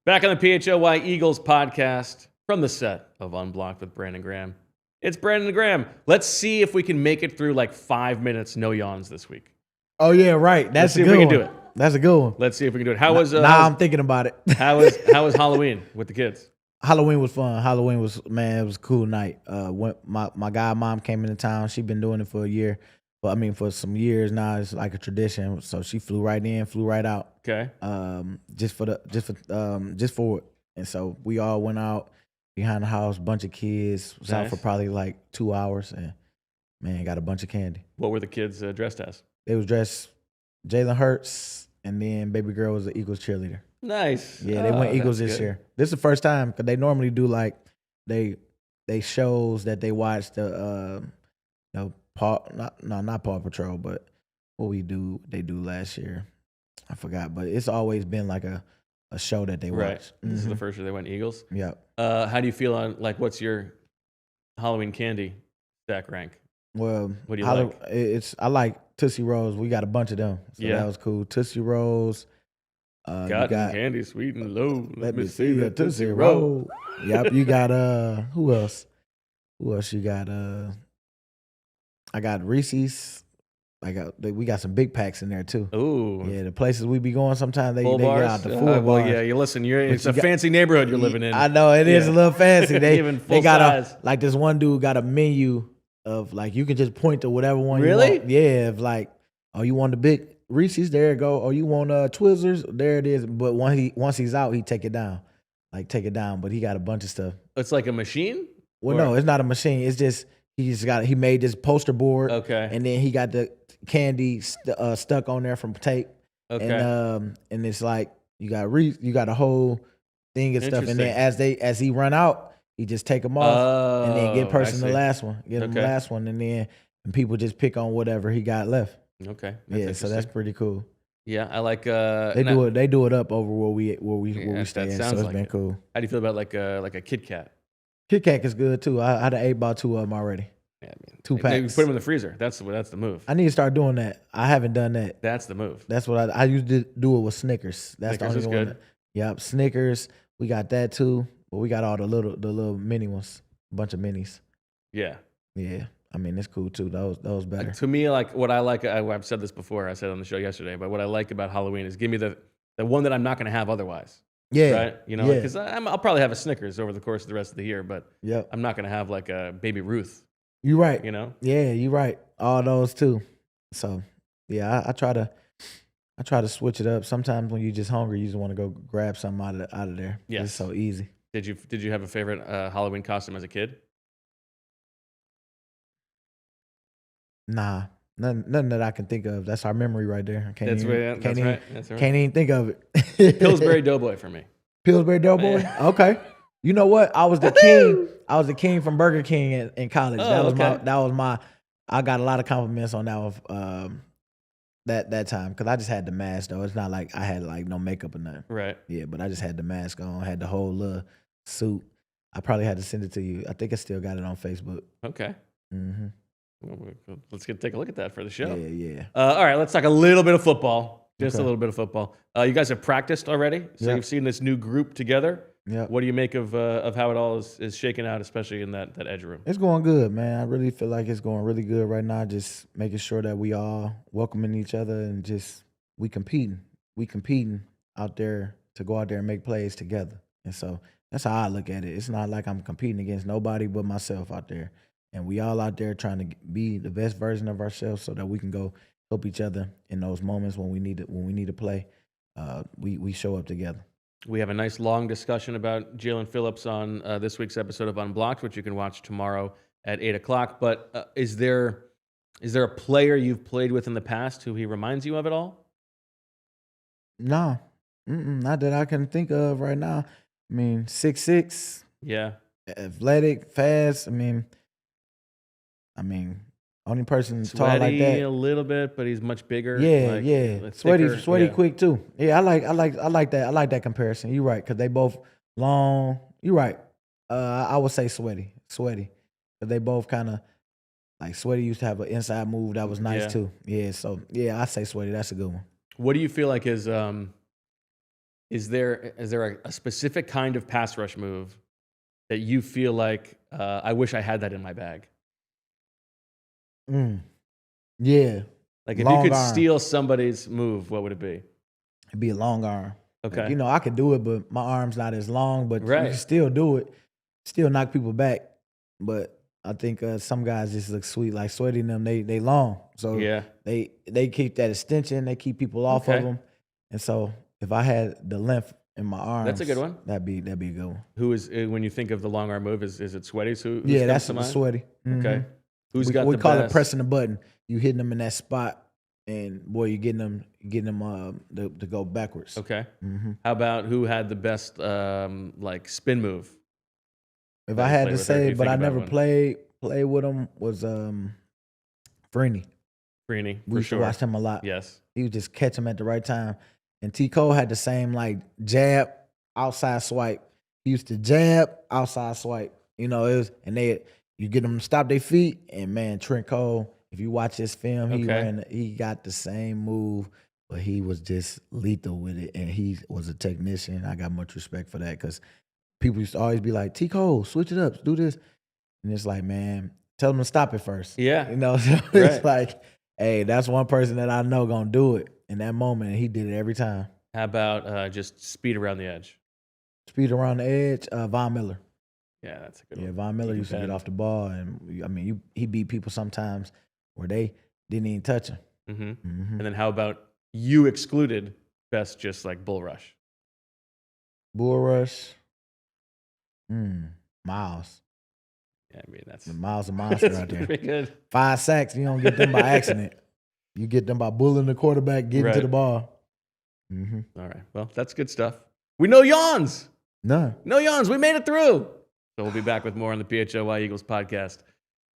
Back on the PHLY Eagles podcast from the set of Unblocked with Brandon Graham. It's Brandon Graham. Let's see if we can make it through like 5 minutes, no yawns this week. Oh yeah, right. That's a good one. Let's see if we can do it. That's a good one. Let's see if we can do it. How was? I'm thinking about it. How was Halloween with the kids? Halloween was fun. Halloween was, man, it was a cool night. When my godmom came into town. She's been doing it for a year. But I mean, for some years now, it's like a tradition. So she flew right in, flew right out. Okay. Just for it. And so we all went out behind the house, bunch of kids. Was out for probably like 2 hours, and man, got a bunch of candy. What were the kids dressed as? They was dressed Jalen Hurts, and then baby girl was the Eagles cheerleader. Nice. Yeah, they went Eagles this year. This is the first time because they normally do like they shows that they watch the not Paw Patrol, but they do last year. I forgot, but it's always been like a show that they watch. Right. This is the first year they went Eagles. Yep. How do you feel on like what's your Halloween candy stack rank? Well, what do you like? I like Tootsie Rolls. We got a bunch of them, so that was cool. Tootsie Rolls. Got candy, sweet and low. Let me see your Tootsie Roll. Yep. You got who else? Who else you got? I got Reese's. We got some big packs in there too. Ooh. Yeah, the places we be going sometimes they get out the full bars. Well, yeah, you listen. It's a fancy neighborhood you're living in. I know it is a little fancy. They got size. this one dude got a menu of like you can just point to whatever one really? you want. Yeah, if like you want the big Reese's, there you go. Or you want Twizzlers, there it is. But once he's out, he take it down. But he got a bunch of stuff. It's like a machine? Well, no, it's not a machine. It's just he made this poster board. Okay. And then he got the candy stuck on there from tape. Okay. And it's like you got a whole thing and stuff. And then as he run out, he just take them off and then get person the last one. Get him the last one, and then people just pick on whatever he got left. Okay. Yeah, so that's pretty cool. Yeah, I like. They do it up over where we stay at. So it's been cool. How do you feel about like a Kit Kat? Kit Kat is good too. I had ate about 2 of them already. Yeah, I mean, 2 packs. Maybe put them in the freezer. That's the move. I need to start doing that. I haven't done that. That's the move. That's what I used to do it with Snickers. That's Snickers the only good. Yep, Snickers. We got that too. But we got all the little mini ones. A bunch of minis. Yeah. Yeah. I mean, it's cool too. Those better. To me, like what I like, I've said this before. I said on the show yesterday, but what I like about Halloween is give me the one that I'm not going to have otherwise. Yeah. Right. You know, because I'll probably have a Snickers over the course of the rest of the year, but I'm not going to have like a Baby Ruth. You right. You know. Yeah, you right. All those too. So Yeah, I try to switch it up. Sometimes when you're just hungry, you just want to go grab something out of there. Yes. It's so easy. Did you have a favorite Halloween costume as a kid? Nah, nothing that I can think of. That's our memory right there. I can't That's even, right. can't That's even, right. That's right. Can't even think of it. Pillsbury Doughboy for me. Pillsbury Doughboy. Yeah. Okay. You know what? I was the king. I was the king from Burger King in college. Oh, That okay. was my. I got a lot of compliments on that time because I just had the mask though. It's not like I had like no makeup or nothing. Right. Yeah, but I just had the mask on. Had the whole little suit. I probably had to send it to you. I think I still got it on Facebook. Okay. Mm-hmm. Let's take a look at that for the show. Yeah. All right, let's talk a little bit of football. Just Okay. a little bit of football. You guys have practiced already, so Yep. you've seen this new group together. Yeah. What do you make of how it all is shaking out, especially in that edge room? It's going good, man. I really feel like it's going really good right now. Just making sure that we all welcoming each other and just we competing. We competing out there to go out there and make plays together. And so that's how I look at it. It's not like I'm competing against nobody but myself out there. And we all out there trying to be the best version of ourselves so that we can go help each other in those moments when we need to play. We show up together. We have a nice long discussion about Jaelan Phillips on this week's episode of Unblocked, which you can watch tomorrow at 8:00. But is there a player you've played with in the past who he reminds you of at all? No, not that I can think of right now. I mean, 6'6", Yeah. athletic, fast. I mean, only person tall like Sweaty that. a little bit, but he's much bigger. Yeah. Thicker. Sweaty, Yeah. quick too. Yeah, I like that. I like that comparison. You're right, because they both long. You're right. I would say sweaty, but they both kind of like Sweaty used to have an inside move that was nice Yeah. too. Yeah, so yeah, I say Sweaty. That's a good one. What do you feel like is there a specific kind of pass rush move that you feel like I wish I had that in my bag? Yeah, Like if Long you could arm. steal somebody's move, what would it be? it'd be a long arm. Okay. Like, I could do it, but my arm's not as long. But you Right. can still do it, still knock people back. But I think some guys just look sweet, like Sweaty and them. They long, so Yeah. they keep that extension. They keep people off Okay. of them. And so if I had the length in my arms, That's a good one. That'd be a good one. Who is when you think of the long arm move? Is it Sweaty? Yeah, that's the Sweaty. Okay. Mhm. Who's we got we the call best? it pressing the button. You hitting them in that spot, and boy, you getting them to go backwards. Okay. hmm How about who had the best like spin move? If That I you had played to with her, say, you but think I about never one. played with him was Freeney. Freeney, We for used sure. to watch him a lot. Yes. He would just catch him at the right time. And T. Cole had the same like jab, outside swipe. He used to jab, outside swipe. It was you get them to stop their feet, and man, Trent Cole, if you watch his film, Okay. he got the same move, but he was just lethal with it, and he was a technician. I got much respect for that because people used to always be like, T. Cole, switch it up, do this. And it's like, man, tell them to stop it first. Yeah. So Right. it's like, hey, that's one person that I know gonna do it in that moment, and he did it every time. How about just speed around the edge? Speed around the edge, Von Miller. Yeah, that's a good Yeah, one. Von Miller He used to can get bend. off the ball, and he beat people sometimes where they didn't even touch him. Mm-hmm. And then how about you excluded best just like bull rush? Bull rush, Miles. Yeah, I mean that's Miles a monster that's out there. pretty good. 5 sacks, you don't get them by accident. You get them by bullying the quarterback, getting to Right. the ball. All right. Well, that's good stuff. We know yawns. None. No yawns. We made it through. So we'll be back with more on the PHLY Eagles podcast.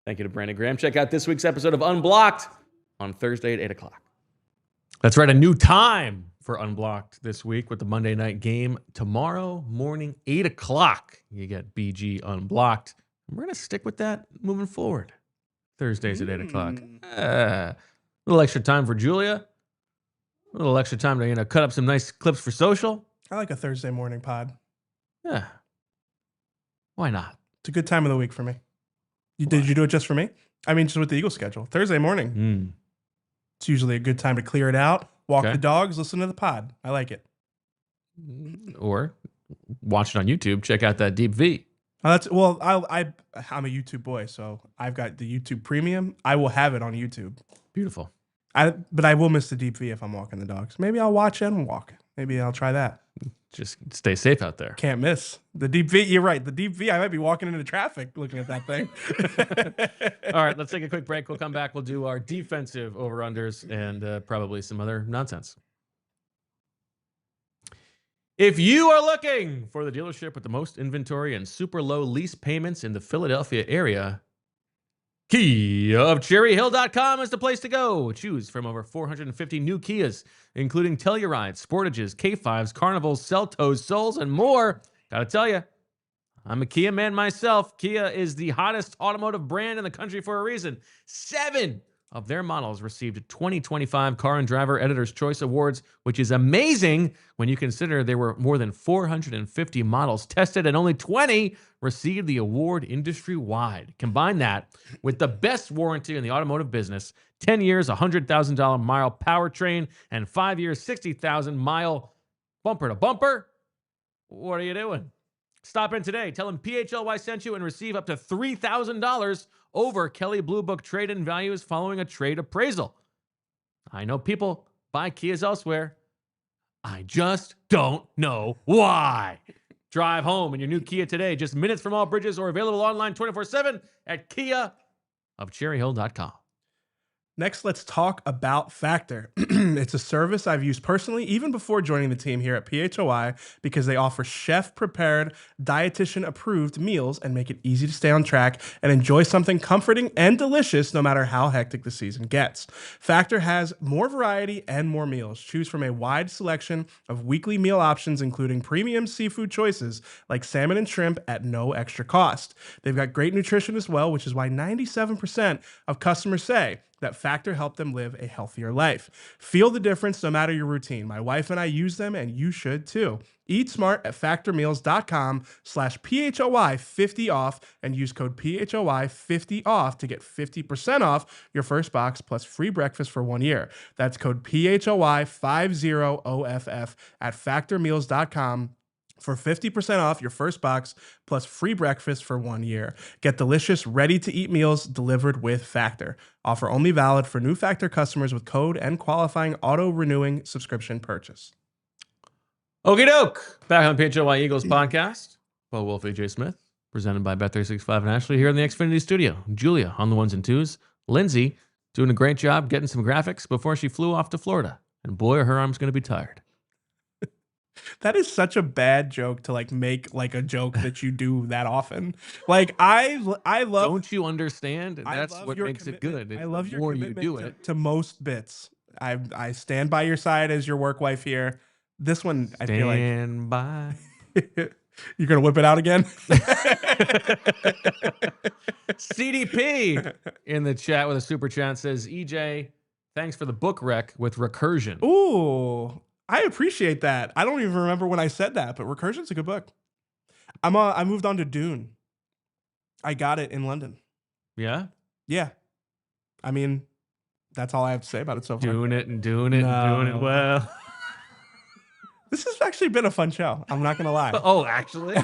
Thank you to Brandon Graham. Check out this week's episode of Unblocked on Thursday at 8:00. That's right. A new time for Unblocked this week with the Monday night game tomorrow morning, 8:00. You get BG Unblocked. And we're going to stick with that moving forward. Thursdays at 8:00. A little extra time for Julia. A little extra time to cut up some nice clips for social. I like a Thursday morning pod. Yeah. Why not? It's a good time of the week for me. Did you do it just for me? I mean, just with the Eagles schedule. Thursday morning. It's usually a good time to clear it out, walk Okay. the dogs, listen to the pod. I like it. Or watch it on YouTube. Check out that Deep V. I'm a YouTube boy, so I've got the YouTube Premium. I will have it on YouTube. Beautiful. But I will miss the deep V if I'm walking the dogs. Maybe I'll watch and walk. Maybe I'll try that. Just stay safe out there. Can't miss the deep V. You're right. The deep V. I might be walking into traffic looking at that thing. All right, let's take a quick break. We'll come back. We'll do our defensive over-unders and probably some other nonsense. If you are looking for the dealership with the most inventory and super low lease payments in the Philadelphia area, KiaofCherryHill.com is the place to go. Choose from over 450 new Kias, including Tellurides, Sportages, K5s, Carnivals, Seltos, Souls, and more. Gotta tell you, I'm a Kia man myself. Kia is the hottest automotive brand in the country for a reason. 7 of their models received 2025 Car and Driver Editor's Choice Awards, which is amazing when you consider there were more than 450 models tested and only 20 received the award industry-wide. Combine that with the best warranty in the automotive business, 10 years, $100,000 mile powertrain, and 5 years, 60,000 mile bumper to bumper. What are you doing? Stop in today. Tell them PHLY sent you and receive up to $3,000 over Kelly Blue Book trade-in values following a trade appraisal. I know people buy Kias elsewhere. I just don't know why. Drive home in your new Kia today, just minutes from all bridges, or available online 24/7 at KiaofCherryHill.com. Next, let's talk about Factor. It's a service I've used personally even before joining the team here at PHLY because they offer chef-prepared, dietitian-approved meals and make it easy to stay on track and enjoy something comforting and delicious no matter how hectic the season gets. Factor has more variety and more meals. Choose from a wide selection of weekly meal options, including premium seafood choices like salmon and shrimp at no extra cost. They've got great nutrition as well, which is why 97% of customers say that Factor helped them live a healthier life. Feel the difference no matter your routine. My wife and I use them, and you should too. Eat smart at factormeals.com/PHLY50 off and use code PHLY50 off to get 50% off your first box plus free breakfast for 1 year. That's code PHLY50OFF at factormeals.com for 50% off your first box plus free breakfast for 1 year. Get delicious, ready-to-eat meals delivered with Factor. Offer only valid for new Factor customers with code and qualifying auto-renewing subscription purchase. Okie doke. Back on PHLY Eagles podcast. Bo Wulf, AJ Smith, presented by Bet365 and Ashley here in the Xfinity studio. Julia on the ones and twos. Lindsay doing a great job getting some graphics before she flew off to Florida. And boy, are her arms going to be tired. That is such a bad joke to make like a joke that you do that often. Like I love. Don't you understand? That's what makes it good. I love your more commitment you do it to most bits. I stand by your side as your work wife here. This one, I feel like stand by. You're gonna whip it out again. CDP in the chat with a super chat says, EJ, thanks for the book rec with Recursion. Ooh. I appreciate that. I don't even remember when I said that, but Recursion's a good book. I moved on to Dune. I got it in London. Yeah? Yeah. I mean, that's all I have to say about it so far. Doing it well. This has actually been a fun show. I'm not going to lie. Oh, actually?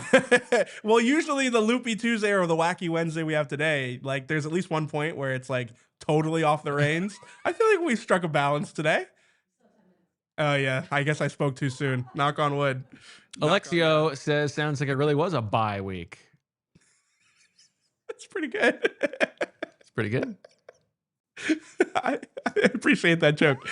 Well, usually the Loopy Tuesday or the Wacky Wednesday we have today, like there's at least one point where it's like totally off the reins. I feel like we struck a balance today. Oh, yeah. I guess I spoke too soon. Knock on wood. Alexio says, sounds like it really was a bye week. That's pretty good. It's pretty good. I appreciate that joke.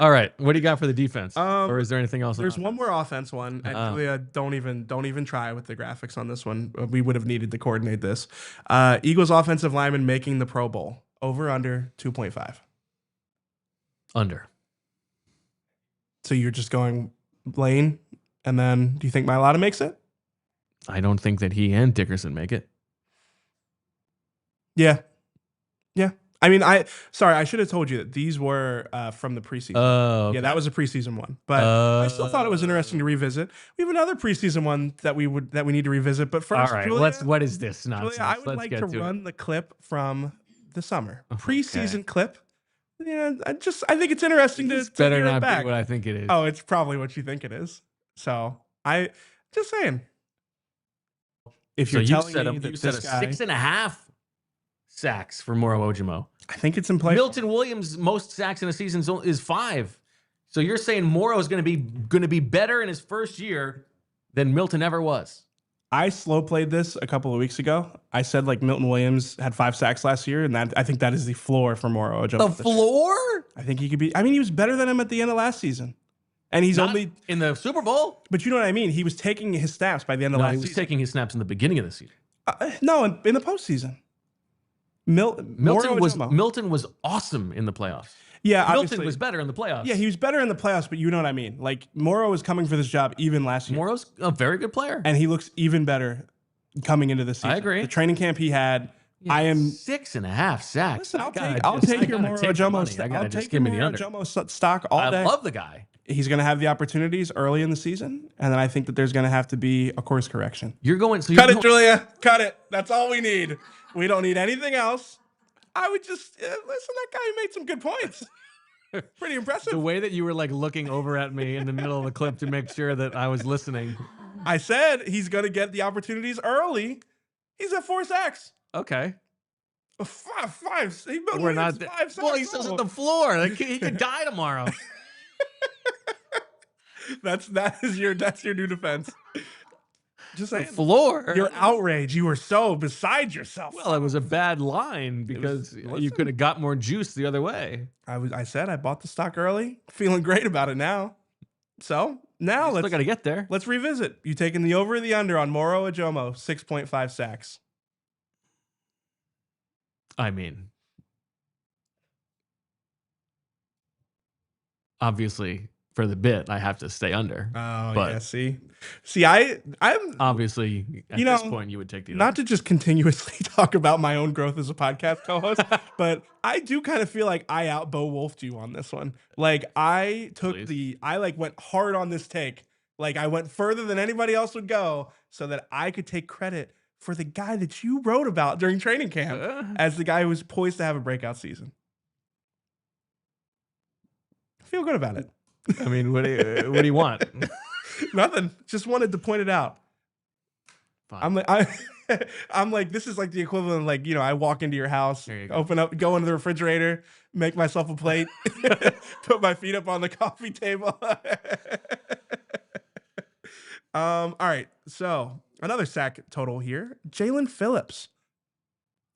All right. What do you got for the defense? Or is there anything else? There's one more offense one. And Julia, don't even try with the graphics on this one. We would have needed to coordinate this. Eagles offensive lineman making the Pro Bowl. Over under 2.5. Under. So you're just going Lane, and then do you think Mailata makes it? I don't think that he and Dickerson make it. Yeah. I mean, I should have told you that these were from the preseason. Oh, okay. Yeah, that was a preseason one. But I still thought it was interesting to revisit. We have another preseason one that we need to revisit. But first, all right, Julia, what is this nonsense? Julia, I would like to run the clip from the summer. Preseason clip. Yeah, I think it's interesting to better hear not it back. be what I think it is. Oh, it's probably what you think it is. So I just saying. If you're telling me that you said this a guy, 6.5. sacks for Moro Ojomo. I think it's in play. Milton Williams' most sacks in a season is 5. So you're saying Moro is going to be better in his first year than Milton ever was? I slow played this a couple of weeks ago. I said like Milton Williams had 5 sacks last year, and I think that is the floor for Moro Ojomo. The floor? I think he could be. I mean, he was better than him at the end of last season, and he's Not only in the Super Bowl. But you know what I mean. He was taking his snaps by the end of last He was season. taking his snaps in the beginning of the season. No, in the postseason. Milton was awesome in the playoffs. Yeah, Milton obviously. was better in the playoffs. Yeah, he was better in the playoffs, but you know what I mean. Like, Moro was coming for this job even last year. Moro's a very good player. And he looks even better coming into this season. I agree. The training camp he had, I am 6.5 sacks. Listen, I'll take your Moro Ojomo. I'll take your Moro Ojomo stock all day. I love the guy. He's going to have the opportunities early in the season, and then I think that there's going to have to be a course correction. Cut it, Julia. Cut it. That's all we need. We don't need anything else. I would just listen. That guy made some good points. Pretty impressive. The way that you were like looking over at me in the middle of the clip to make sure that I was listening. I said he's going to get the opportunities early. He's at 4 sacks. Okay. Five. We're not. 5 sacks. Well, he's still at the floor. Like, he could die tomorrow. That's your new defense. Just saying. The floor. Your outrage. You were so beside yourself. Well, it was a bad line because you could have got more juice the other way. I said I bought the stock early. Feeling great about it now. So now let's got to get there. Let's revisit. You taking the over or the under on Moro Ojomo 6.5 sacks? I mean, obviously, for the bit, I have to stay under. Oh, but yeah. See, I'm obviously at this point you would take the over. Not to just continuously talk about my own growth as a podcast co-host, but I do kind of feel like I out Bo Wulfed you on this one. Like I went hard on this take. Like I went further than anybody else would go so that I could take credit for the guy that you wrote about during training camp as the guy who was poised to have a breakout season. I feel good about it. I mean, what do you want? Nothing. Just wanted to point it out. Fine. I'm like, this is like the equivalent of like, I walk into your house, you open up, go into the refrigerator, make myself a plate, put my feet up on the coffee table. All right. So another sack total here. Jaelan Phillips.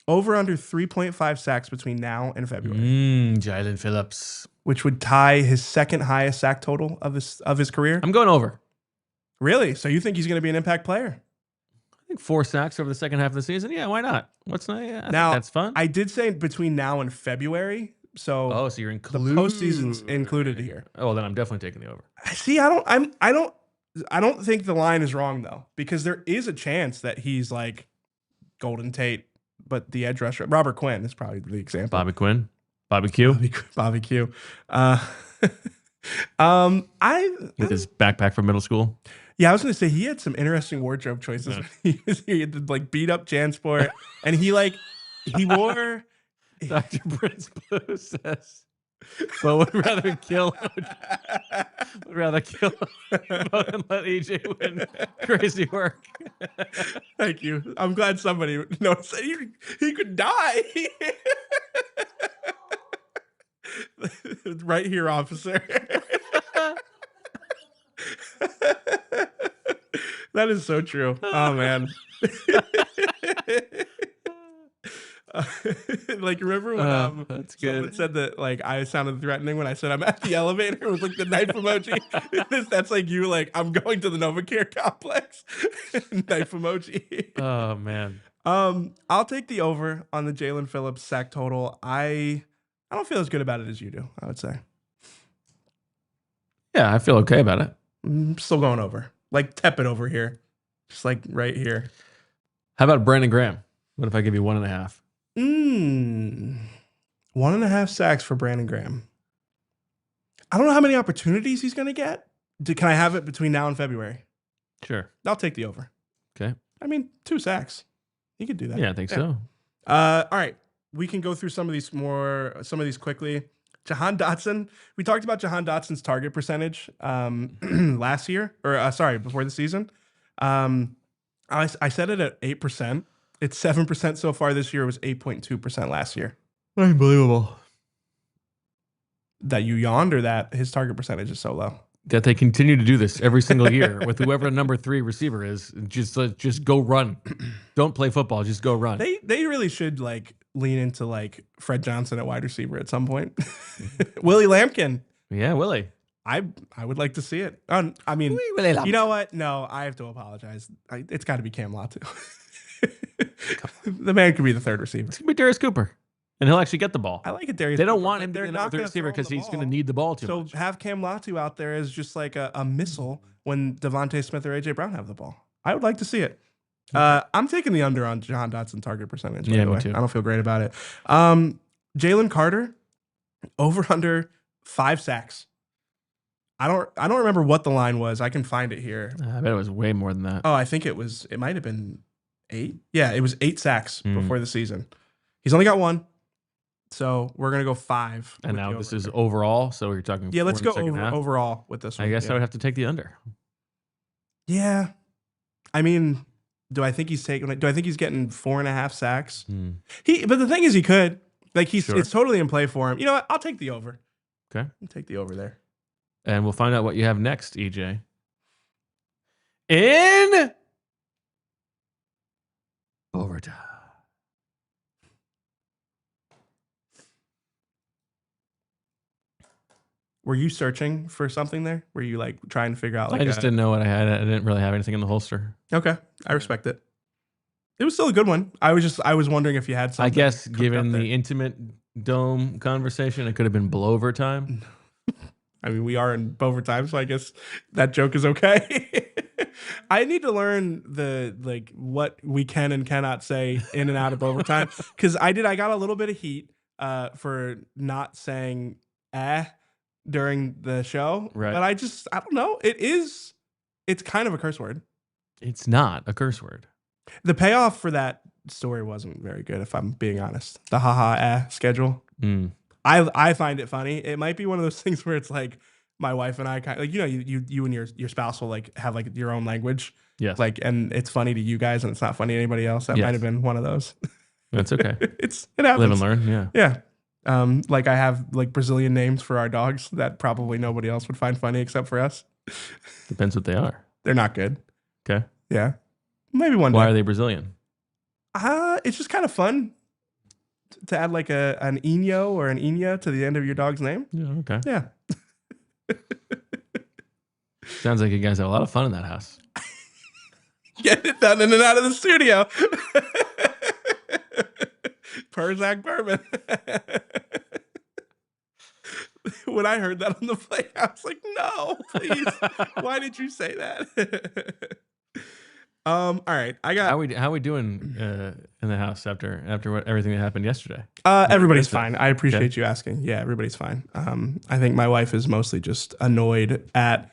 Over under 3.5 sacks between now and February. Jaelan Phillips. Which would tie his second highest sack total of his career. I'm going over. Really? So you think he's going to be an impact player? I think 4 sacks over the second half of the season. Yeah, why not? What's not? Yeah, now that's fun. I did say between now and February. So so you're including the postseason's included here. Oh, then I'm definitely taking the over. See, I don't think the line is wrong though, because there is a chance that he's like Golden Tate, but the edge rusher Robert Quinn is probably the example. Bobby Quinn, Bobby Q, Bobby Q. With his backpack from middle school. Yeah, I was going to say he had some interesting wardrobe choices. Yeah. He had the beat up JanSport, and he wore. Dr. Prince Blue says, but would rather kill than let EJ win. Crazy work. Thank you. I'm glad somebody noticed that he could die. Right here, officer. That is so true. Oh man. Like remember when that's good. Said that like I sounded threatening when I said I'm at the elevator with like the knife emoji. That's like you like I'm going to the NovaCare complex. Knife emoji. Oh man. I'll take the over on the Jaelan Phillips sack total. I don't feel as good about it as you do, I would say. Yeah, I feel okay about it. I'm still going over. Like tepid over here. Just like right here. How about Brandon Graham? What if I give you 1.5? 1.5 sacks for Brandon Graham. I don't know how many opportunities he's going to get. Can I have it between now and February? Sure. I'll take the over. Okay. I mean, 2 sacks. He could do that. Yeah, I think so. All right. We can go through some of these quickly. Jahan Dotson. We talked about Jahan Dotson's target percentage last year, or before the season. I said it at 8%. It's 7% so far this year. It was 8.2% last year. Unbelievable. That you yawned, or that his target percentage is so low? That they continue to do this every single year with whoever the number 3 receiver is. Just go run. Don't play football. Just go run. They really should like lean into like Fred Johnson at wide receiver at some point. Willie Lampkin. Yeah, Willie. I would like to see it. I mean, you know what? No, I have to apologize. It's got to be Cam Latu. The man could be the third receiver. It's gonna be Darius Cooper, and he'll actually get the ball. I like it, Darius. They don't Cooper, want him to they're be the not number 3 gonna receiver throw him because the he's going to ball. need the ball too So much. have Cam Latu out there as just like a missile when DeVonta Smith or AJ Brown have the ball. I would like to see it. I'm taking the under on Jahan Dotson target percentage. By the me way. too. I don't feel great about it. Jalen Carter, over under 5 sacks. I don't remember what the line was. I can find it here. I bet it was way more than that. Oh, I think it might have been 8. Yeah, it was 8 sacks before the season. He's only got 1. So we're going to go 5. And now this is overall. So you're talking. Yeah, let's 4 go in the second half. overall with this one. I guess I would have to take the under. Yeah. I mean, do I think he's getting 4.5 sacks? But the thing is, he could. Like, it's totally in play for him. You know what? I'll take the over. Okay. I'll take the over there. And we'll find out what you have next, EJ. In overtime. Were you searching for something there? Were you like trying to figure out? Like I just didn't know what I had. I didn't really have anything in the holster. Okay, I respect it. It was still a good one. I was wondering if you had something. I guess given the intimate dome conversation, it could have been blowover. I mean, we are in overtime, so I guess that joke is okay. I need to learn what we can and cannot say in and out of overtime, because I got a little bit of heat for not saying during the show. Right. But I don't know. It's kind of a curse word. It's not a curse word. The payoff for that story wasn't very good, if I'm being honest. The schedule. I find it funny. It might be one of those things where it's like my wife and I kind of like, you and your spouse will like have like your own language. Yes. Like, and it's funny to you guys and it's not funny to anybody else. That might have been one of those. That's okay. It happens. Live and learn. Yeah. Yeah. Like I have like Brazilian names for our dogs that probably nobody else would find funny except for us. Depends what they are. They're not good. Okay. Yeah. Maybe one day. Why are they Brazilian? It's just kind of fun to add like an Inho or an Inha to the end of your dog's name. Yeah. Okay. Yeah. Sounds like you guys have a lot of fun in that house. Get it done in and out of the studio. Per Zach Berman. When I heard that on the play, I was like, no, please. Why did you say that? All right. How we doing in the house after everything that happened yesterday? Everybody's fine. I appreciate you asking. Yeah, everybody's fine. I think my wife is mostly just annoyed at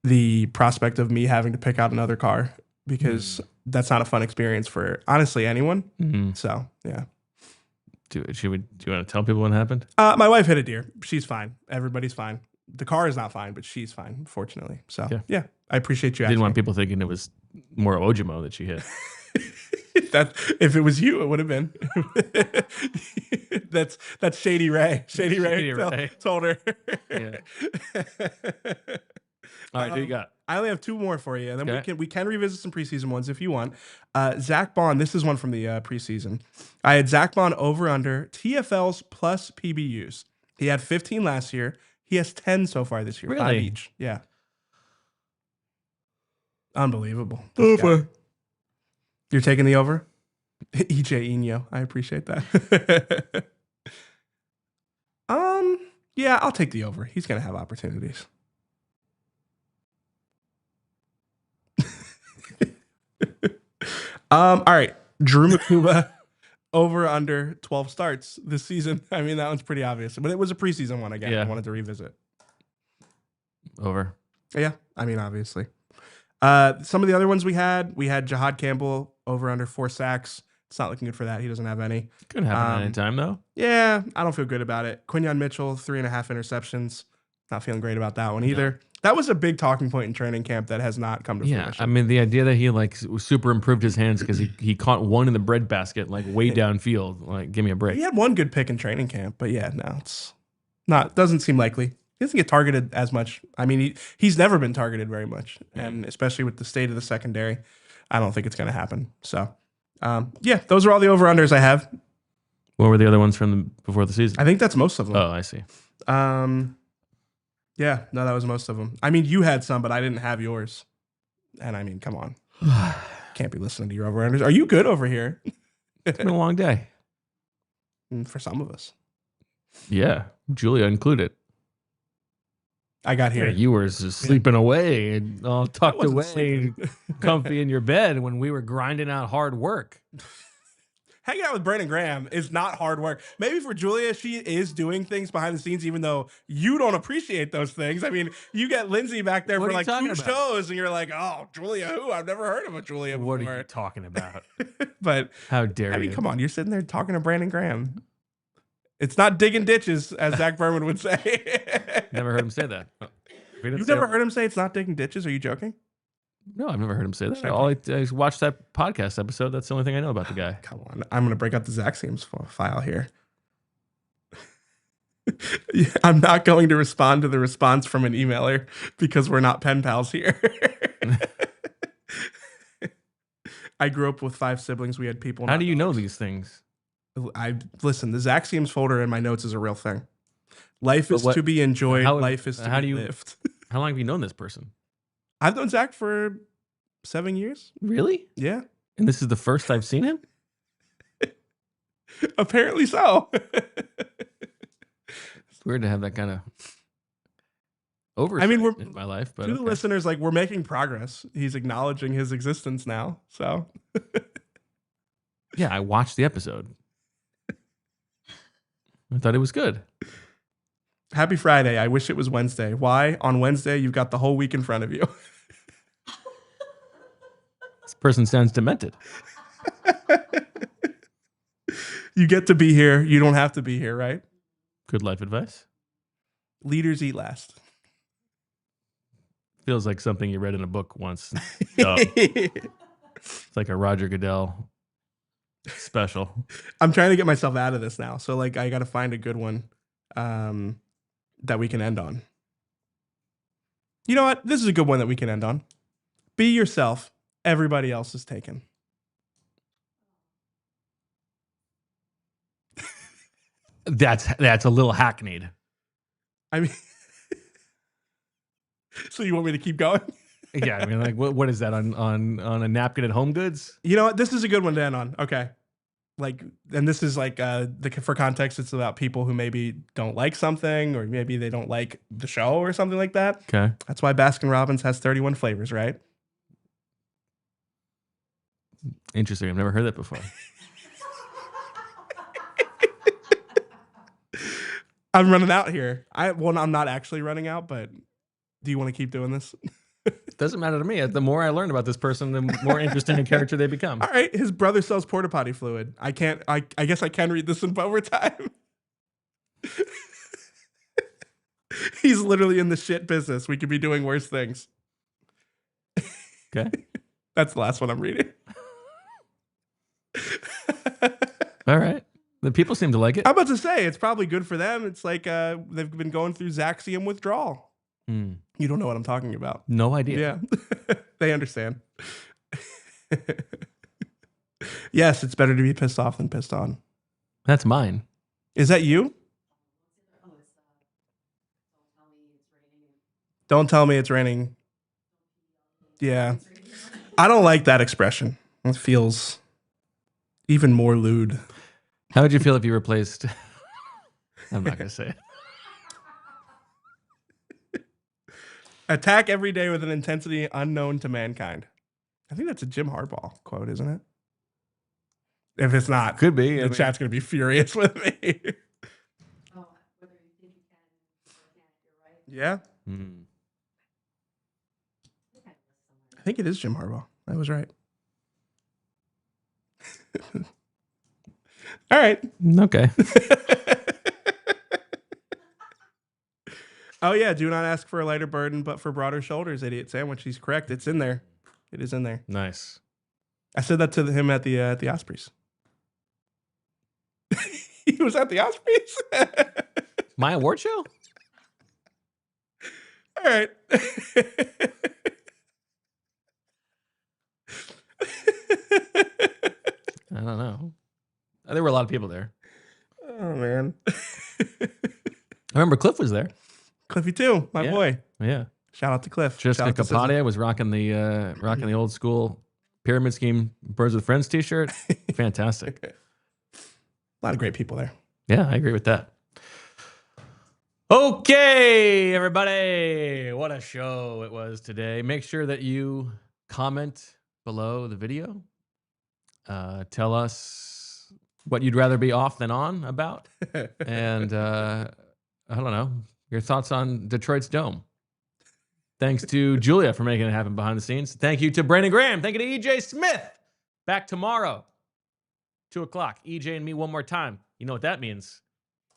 the prospect of me having to pick out another car, because that's not a fun experience for honestly anyone. So yeah. Do you want to tell people what happened? My wife hit a deer. She's fine. Everybody's fine. The car is not fine, but she's fine, fortunately. So yeah, I appreciate you asking. Didn't want people thinking it was more Ojimo that she hit. That if it was you, it would have been. That's Shady Ray. Shady Ray told her. Yeah. All right, who you got? I only have 2 more for you, and then we can revisit some preseason ones if you want. Zach Bond. This is one from the preseason. I had Zach Bond over under TFLs plus PBUs. He had 15 last year. He has 10 so far this year. Really? 5 each. Yeah. Unbelievable. Over. You're taking the over? EJ Inho. I appreciate that. Yeah, I'll take the over. He's gonna have opportunities. All right. Drew Makuba over under 12 starts this season. I mean, that one's pretty obvious, but it was a preseason one again. Yeah. I wanted to revisit. Over. Yeah, I mean, obviously. Some of the other ones we had Jahad Campbell over under 4 sacks. It's not looking good for that. He doesn't have any. Could happen at any time, though. Yeah, I don't feel good about it. Quinyon Mitchell, 3.5 interceptions. Not feeling great about that one either. That was a big talking point in training camp that has not come to fruition. I mean, the idea that he like super improved his hands because he caught one in the breadbasket like way downfield. Like, give me a break. He had one good pick in training camp, but yeah, no, it's not. Doesn't seem likely. He doesn't get targeted as much. I mean, he's never been targeted very much, and especially with the state of the secondary, I don't think it's going to happen. So, yeah, those are all the over-unders I have. What were the other ones from before the season? I think that's most of them. Oh, I see. Yeah, no, that was most of them. I mean, you had some, but I didn't have yours. And I mean, come on. Can't be listening to your over-unders. Are you good over here? It's been a long day. For some of us. Yeah, Julia included. I got here. Yeah, you were just sleeping away and all tucked away, comfy in your bed when we were grinding out hard work. Hanging out with Brandon Graham is not hard work. Maybe for Julia, she is doing things behind the scenes, even though you don't appreciate those things. I mean, you get Lindsay back there for like 2 shows, and you're like, oh, Julia who? I've never heard of a Julia before. What are you talking about? But how dare you? I mean, come on. You're sitting there talking to Brandon Graham. It's not digging ditches, as Zach Berman would say. Never heard him say that. You've never heard him say it's not digging ditches? Are you joking? No, I've never heard him say that. I watched that podcast episode. That's the only thing I know about the guy. Come on. I'm going to break out the Zaxxiums file here. I'm not going to respond to the response from an emailer because we're not pen pals here. I grew up with 5 siblings. We had people. How do you know these things? Listen, the Zaxxiums folder in my notes is a real thing. Life is to be enjoyed. Life is to be lived. How long have you known this person? I've known Zach for 7 years. Really? Yeah. And this is the first I've seen him? Apparently so. It's weird to have that kind of oversight in my life. But to the listeners, like, we're making progress. He's acknowledging his existence now. So yeah, I watched the episode. I thought it was good. Happy Friday. I wish it was Wednesday. Why? On Wednesday, you've got the whole week in front of you. This person sounds demented. You get to be here. You don't have to be here, right? Good life advice. Leaders eat last. Feels like something you read in a book once. It's like a Roger Goodell special. I'm trying to get myself out of this now. So, like, I got to find a good one that we can end on. You know what? This is a good one that we can end on. Be yourself. Everybody else is taken. That's a little hackneyed. I mean, so you want me to keep going? Yeah, I mean, like, what is that on a napkin at Home Goods? You know what? This is a good one to end on. Okay. Like, and this is like, for context, it's about people who maybe don't like something, or maybe they don't like the show or something like that. Okay. That's why Baskin Robbins has 31 flavors, right? Interesting. I've never heard that before. I'm running out here. I'm not actually running out, but do you want to keep doing this? Doesn't matter to me. The more I learn about this person, the more interesting a character they become. All right. His brother sells porta potty fluid. I guess I can read this in overtime. He's literally in the shit business. We could be doing worse things. Okay. That's the last one I'm reading. All right. The people seem to like it. I'm about to say, it's probably good for them. It's like they've been going through Zaxxium withdrawal. You don't know what I'm talking about. No idea. Yeah. They understand. Yes, it's better to be pissed off than pissed on. That's mine. Is that you? Don't tell me it's raining. Yeah. I don't like that expression. It feels even more lewd. How would you feel if you replaced... I'm not going to say it. Attack every day with an intensity unknown to mankind. I think that's a Jim Harbaugh quote, isn't it? If it's not, could be. The chat's going to be furious with me. Oh, whether you think you can or can't, you're right. Yeah. I think it is Jim Harbaugh. I was right. All right. Okay. Oh, yeah. Do not ask for a lighter burden, but for broader shoulders, idiot sandwich. He's correct. It's in there. It is in there. Nice. I said that to him at the Ospreys. He was at the Ospreys? My award show? All right. I don't know. There were a lot of people there. Oh, man. I remember Cliff was there. Cliffy, too. My boy. Yeah. Shout out to Cliff. Jessica Shout out to Capadia was rocking the old school Pyramid Scheme Birds with Friends t-shirt. Fantastic. A lot of great people there. Yeah, I agree with that. Okay, everybody. What a show it was today. Make sure that you comment below the video. Tell us what you'd rather be off than on about. And I don't know, your thoughts on Detroit's dome. Thanks to Julia for making it happen behind the scenes. Thank you to Brandon Graham. Thank you to EJ Smith. Back tomorrow, 2 o'clock. EJ and me one more time. You know what that means.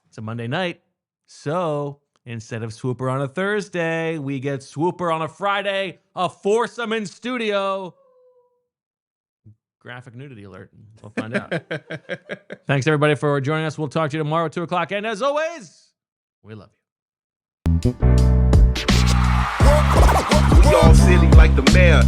It's a Monday night. So instead of Swooper on a Thursday, we get Swooper on a Friday, a foursome in studio. Graphic nudity alert. We'll find out. Thanks, everybody, for joining us. We'll talk to you tomorrow at 2 o'clock. And as always, we love you. We all silly like the mayor.